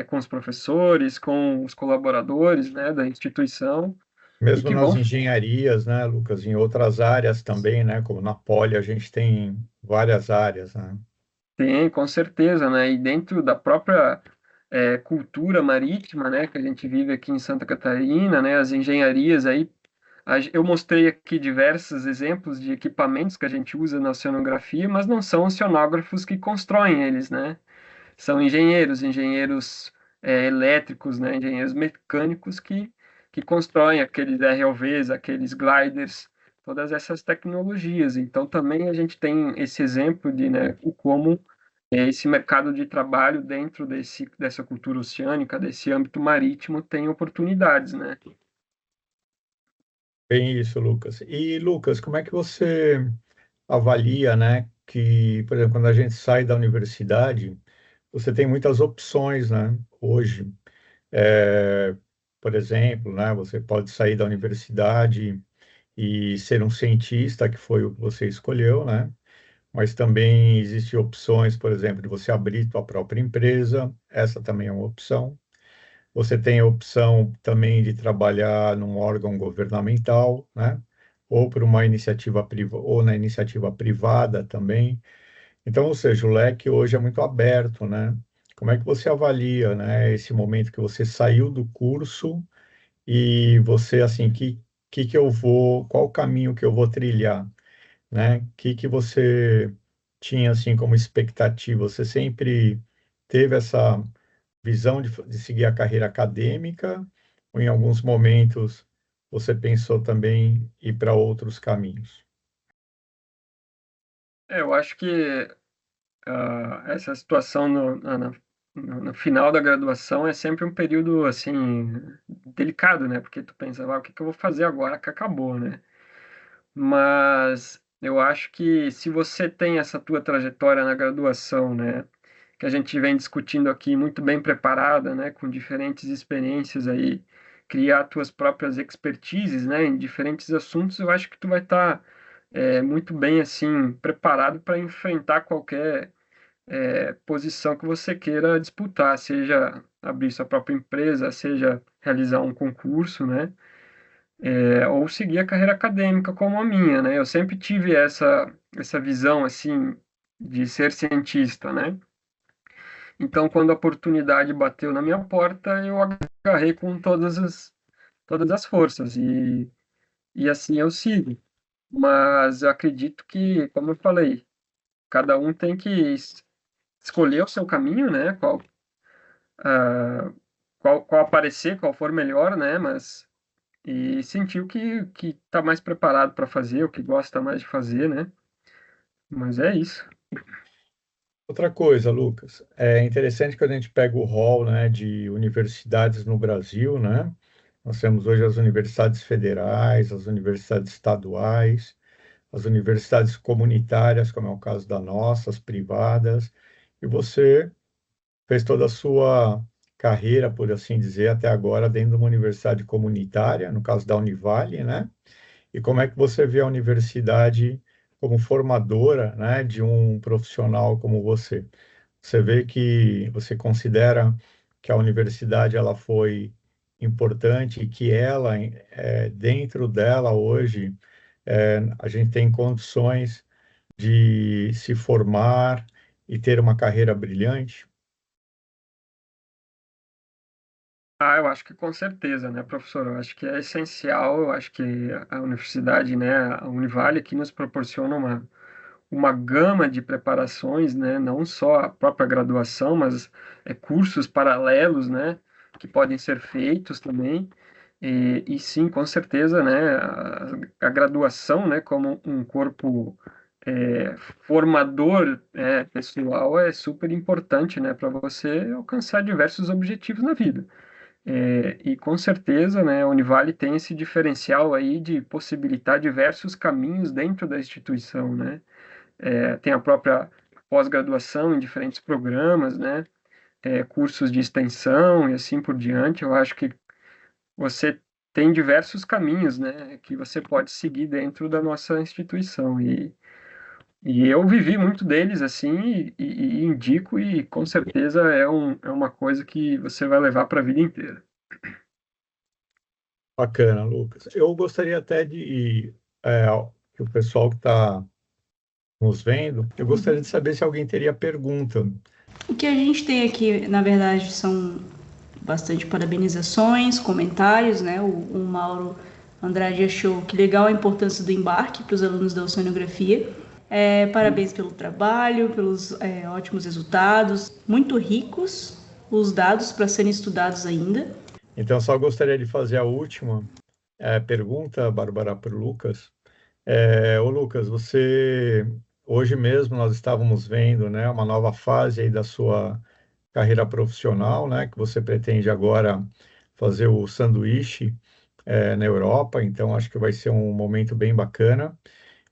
com os professores, com os colaboradores, né, da instituição, e Mesmo que nas vão. engenharias, né, Lucas, em outras áreas também, né, como na Poli, a gente tem várias áreas, né? Tem, com certeza, né? E dentro da própria cultura marítima, né, que a gente vive aqui em Santa Catarina, né, as engenharias aí, eu mostrei aqui diversos exemplos de equipamentos que a gente usa na oceanografia, mas não são oceanógrafos que constroem eles, né? São engenheiros elétricos, né, engenheiros mecânicos que constroem aqueles ROVs, aqueles gliders, todas essas tecnologias. Então, também a gente tem esse exemplo de, né, o como esse mercado de trabalho dentro dessa cultura oceânica, desse âmbito marítimo, tem oportunidades, né? Bem isso, Lucas. E, Lucas, como é que você avalia, né, que, por exemplo, quando a gente sai da universidade, você tem muitas opções, né, hoje. É, por exemplo, né, você pode sair da universidade e ser um cientista, que foi o que você escolheu, né? Mas também existem opções, por exemplo, de você abrir sua própria empresa, essa também é uma opção. Você tem a opção também de trabalhar num órgão governamental, né? Ou por uma iniciativa privada, ou na iniciativa privada também. Então, ou seja, o leque hoje é muito aberto, né? Como é que você avalia, né, esse momento que você saiu do curso e você, assim, que eu vou, qual o caminho que eu vou trilhar, né? Que você tinha, assim, como expectativa? Você sempre teve essa visão de seguir a carreira acadêmica ou em alguns momentos você pensou também ir para outros caminhos? Eu acho que essa situação no final da graduação é sempre um período, assim, delicado, né? Porque tu pensa, o que que eu vou fazer agora que acabou, né? Mas eu acho que se você tem essa tua trajetória na graduação, né, que a gente vem discutindo aqui muito bem preparada, né, com diferentes experiências aí, criar tuas próprias expertises, né, em diferentes assuntos, eu acho que tu vai estar muito bem assim preparado para enfrentar qualquer posição que você queira disputar, seja abrir sua própria empresa, seja realizar um concurso, né? Ou seguir a carreira acadêmica como a minha, né? Eu sempre tive essa visão, assim, de ser cientista, né? Então, quando a oportunidade bateu na minha porta, eu agarrei com todas as forças e assim eu sigo. Mas eu acredito que, como eu falei, cada um tem que escolher o seu caminho, né? Ah, qual aparecer, qual for melhor, né? Mas e sentiu que está mais preparado para fazer, o que gosta mais de fazer, né? Mas é isso. Outra coisa, Lucas, é interessante que a gente pega o rol, né, de universidades no Brasil, né? Nós temos hoje as universidades federais, as universidades estaduais, as universidades comunitárias, como é o caso da nossa, as privadas, e você fez toda a sua carreira, por assim dizer, até agora dentro de uma universidade comunitária, no caso da Univale, né? E como é que você vê a universidade como formadora, né, de um profissional como você? Você vê que você considera que a universidade ela foi importante e que ela, dentro dela hoje, a gente tem condições de se formar e ter uma carreira brilhante? Ah, eu acho que com certeza, né, professor? Eu acho que é essencial, eu acho que a universidade, né, a Univale aqui nos proporciona uma gama de preparações, né, não só a própria graduação, mas cursos paralelos, né, que podem ser feitos também. E sim, com certeza, né, a graduação, né, como um corpo formador pessoal é super importante, né, para você alcançar diversos objetivos na vida. E com certeza, né, a Univale tem esse diferencial aí de possibilitar diversos caminhos dentro da instituição, né? Tem a própria pós-graduação em diferentes programas, né? Cursos de extensão e assim por diante. Eu acho que você tem diversos caminhos, né, que você pode seguir dentro da nossa instituição. E eu vivi muito deles, assim, e indico, e com certeza é uma coisa que você vai levar para a vida inteira. Bacana, Lucas. Eu gostaria até de que o pessoal que está nos vendo, eu gostaria de saber se alguém teria pergunta. O que a gente tem aqui, na verdade, são bastante parabenizações, comentários, né? O Mauro Andrade achou que legal a importância do embarque para os alunos da oceanografia. Parabéns pelo trabalho, pelos ótimos resultados, muito ricos os dados para serem estudados ainda. Então, só gostaria de fazer a última pergunta, Bárbara, para o Lucas. Ô Lucas, hoje mesmo nós estávamos vendo, né, uma nova fase aí da sua carreira profissional, né, que você pretende agora fazer o sanduíche na Europa, então acho que vai ser um momento bem bacana.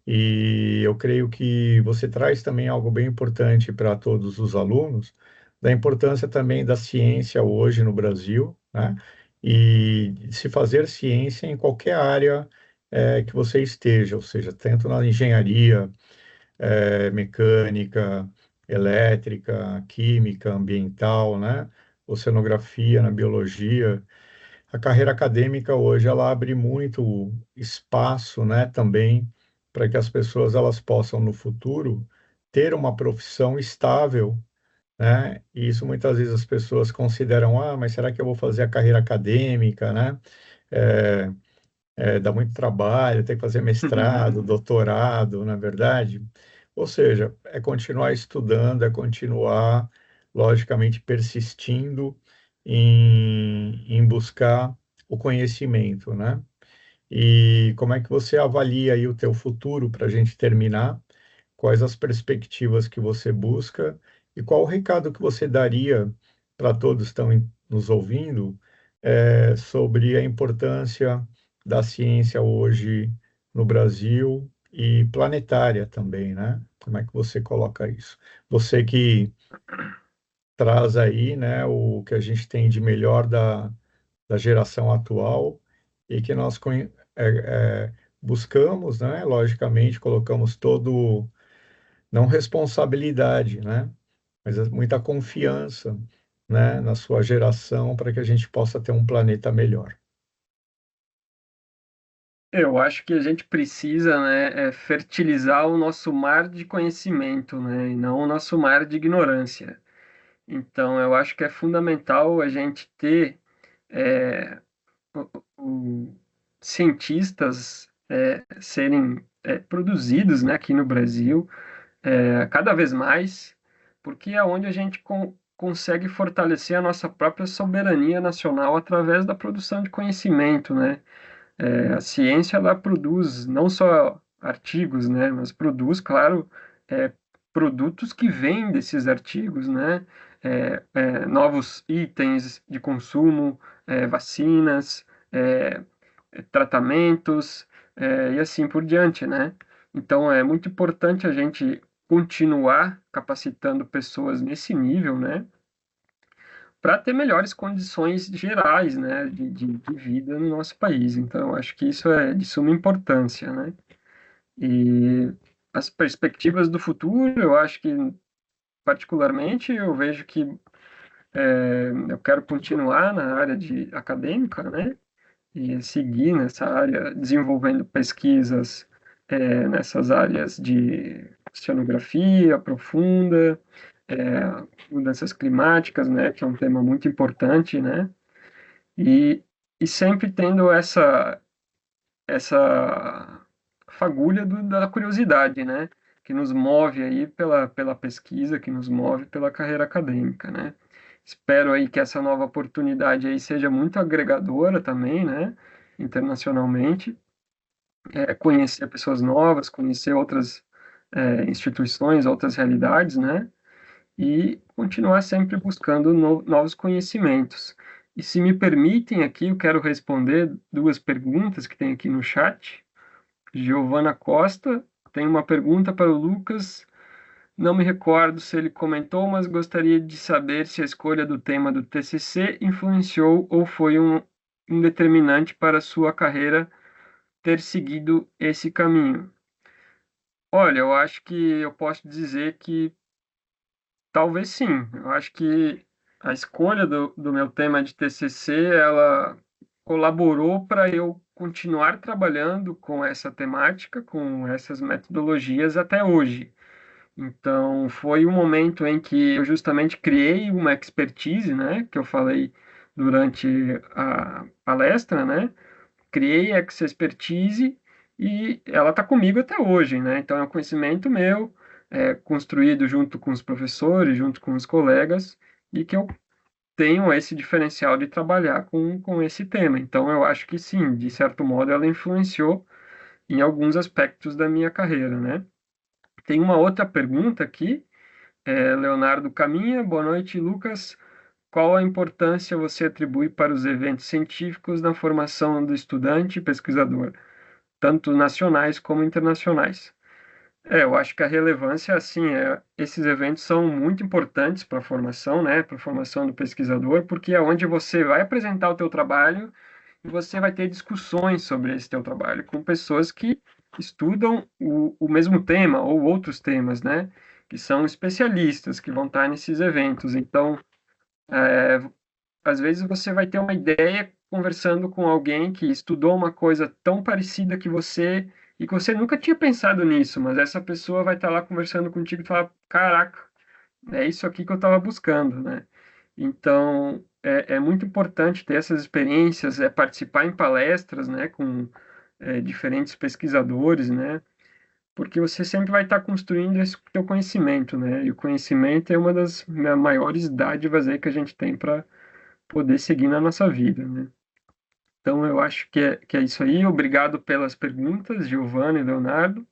E eu creio que você traz também algo bem importante para todos os alunos, da importância também da ciência hoje no Brasil, né? E de se fazer ciência em qualquer área que você esteja, ou seja, tanto na engenharia, mecânica, elétrica, química, ambiental, né? Oceanografia, na biologia. A carreira acadêmica hoje ela abre muito espaço, né, também para que as pessoas elas possam no futuro ter uma profissão estável, né? E isso muitas vezes as pessoas consideram, mas será que eu vou fazer a carreira acadêmica, né? É, dá muito trabalho, tem que fazer mestrado, doutorado, na é verdade. Ou seja, é continuar estudando, é continuar, logicamente, persistindo em buscar o conhecimento, né? E como é que você avalia aí o teu futuro para a gente terminar? Quais as perspectivas que você busca e qual o recado que você daria para todos que estão nos ouvindo sobre a importância da ciência hoje no Brasil e planetária também, né? Como é que você coloca isso? Você que traz aí, né, o que a gente tem de melhor da geração atual e que nós buscamos, né? Logicamente, colocamos todo, não responsabilidade, né? Mas muita confiança, né, na sua geração para que a gente possa ter um planeta melhor. Eu acho que a gente precisa, né, fertilizar o nosso mar de conhecimento, né, e não o nosso mar de ignorância. Então, eu acho que é fundamental a gente ter cientistas serem produzidos, né, aqui no Brasil, cada vez mais, porque é onde a gente consegue fortalecer a nossa própria soberania nacional através da produção de conhecimento, né? A ciência ela produz não só artigos, né, mas produz, claro, produtos que vêm desses artigos, né? Novos itens de consumo, vacinas, tratamentos, e assim por diante, né? Então é muito importante a gente continuar capacitando pessoas nesse nível, né? Para ter melhores condições gerais, né, de vida no nosso país. Então, eu acho que isso é de suma importância, né? E as perspectivas do futuro, eu acho que, particularmente, eu vejo que eu quero continuar na área acadêmica, né? E seguir nessa área, desenvolvendo pesquisas nessas áreas de oceanografia profunda, mudanças climáticas, né, que é um tema muito importante, né, e, e sempre tendo essa fagulha da curiosidade, né, que nos move aí pela pesquisa, que nos move pela carreira acadêmica, né. Espero aí que essa nova oportunidade aí seja muito agregadora também, né, internacionalmente, conhecer pessoas novas, conhecer outras instituições, outras realidades, né, e continuar sempre buscando novos conhecimentos. E se me permitem aqui, eu quero responder duas perguntas que tem aqui no chat. Giovana Costa tem uma pergunta para o Lucas. Não me recordo se ele comentou, mas gostaria de saber se a escolha do tema do TCC influenciou ou foi um determinante para a sua carreira ter seguido esse caminho? Olha, eu acho que eu posso dizer que talvez sim. Eu acho que a escolha do meu tema de TCC, ela colaborou para eu continuar trabalhando com essa temática, com essas metodologias até hoje. Então, foi um momento em que eu justamente criei uma expertise, né, que eu falei durante a palestra, né? Criei essa expertise e ela está comigo até hoje, né? Então, é um conhecimento meu, construído junto com os professores, junto com os colegas, e que eu tenho esse diferencial de trabalhar com esse tema. Então, eu acho que sim, de certo modo, ela influenciou em alguns aspectos da minha carreira, né? Tem uma outra pergunta aqui, Leonardo Caminha. Boa noite, Lucas. Qual a importância você atribui para os eventos científicos na formação do estudante e pesquisador, tanto nacionais como internacionais? Eu acho que a relevância, assim, esses eventos são muito importantes para a formação, né, para a formação do pesquisador, porque é onde você vai apresentar o teu trabalho e você vai ter discussões sobre esse teu trabalho com pessoas que estudam o mesmo tema ou outros temas, né, que são especialistas que vão estar nesses eventos. Então, é, às vezes você vai ter uma ideia conversando com alguém que estudou uma coisa tão parecida que você e que você nunca tinha pensado nisso, mas essa pessoa vai estar lá conversando contigo e falar, caraca, é isso aqui que eu estava buscando, né? Então, é muito importante ter essas experiências, participar em palestras, né, com diferentes pesquisadores, né? Porque você sempre vai estar construindo esse teu conhecimento, né? E o conhecimento é uma das maiores dádivas aí que a gente tem para poder seguir na nossa vida, né? Então, eu acho que é isso aí. Obrigado pelas perguntas, Giovanni e Leonardo.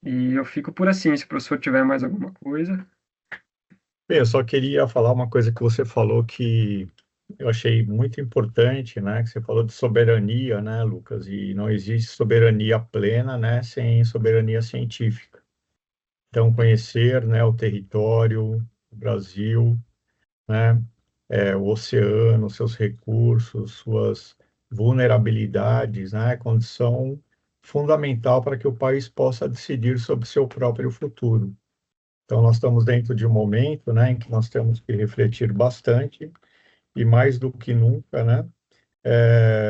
E eu fico por assim, se o professor tiver mais alguma coisa. Bem, eu só queria falar uma coisa que você falou que eu achei muito importante, né? Que você falou de soberania, né, Lucas? E não existe soberania plena, né, sem soberania científica. Então, conhecer, né, o território, o Brasil, né, o oceano, seus recursos, suas vulnerabilidades, né, é condição fundamental para que o país possa decidir sobre seu próprio futuro. Então, nós estamos dentro de um momento, né, em que nós temos que refletir bastante e, mais do que nunca, né,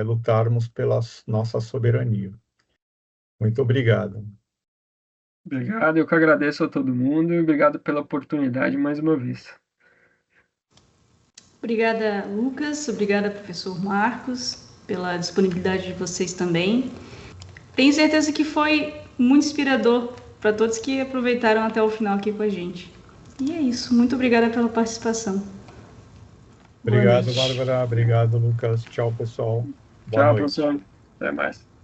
lutarmos pela nossa soberania. Muito obrigado. Obrigado, eu que agradeço a todo mundo e obrigado pela oportunidade mais uma vez. Obrigada, Lucas. Obrigada, professor Marcos, pela disponibilidade de vocês também. Tenho certeza que foi muito inspirador para todos que aproveitaram até o final aqui com a gente. E é isso. Muito obrigada pela participação. Obrigado, Bárbara. Obrigado, Lucas. Tchau, pessoal. Boa Tchau, noite. professor. Até mais.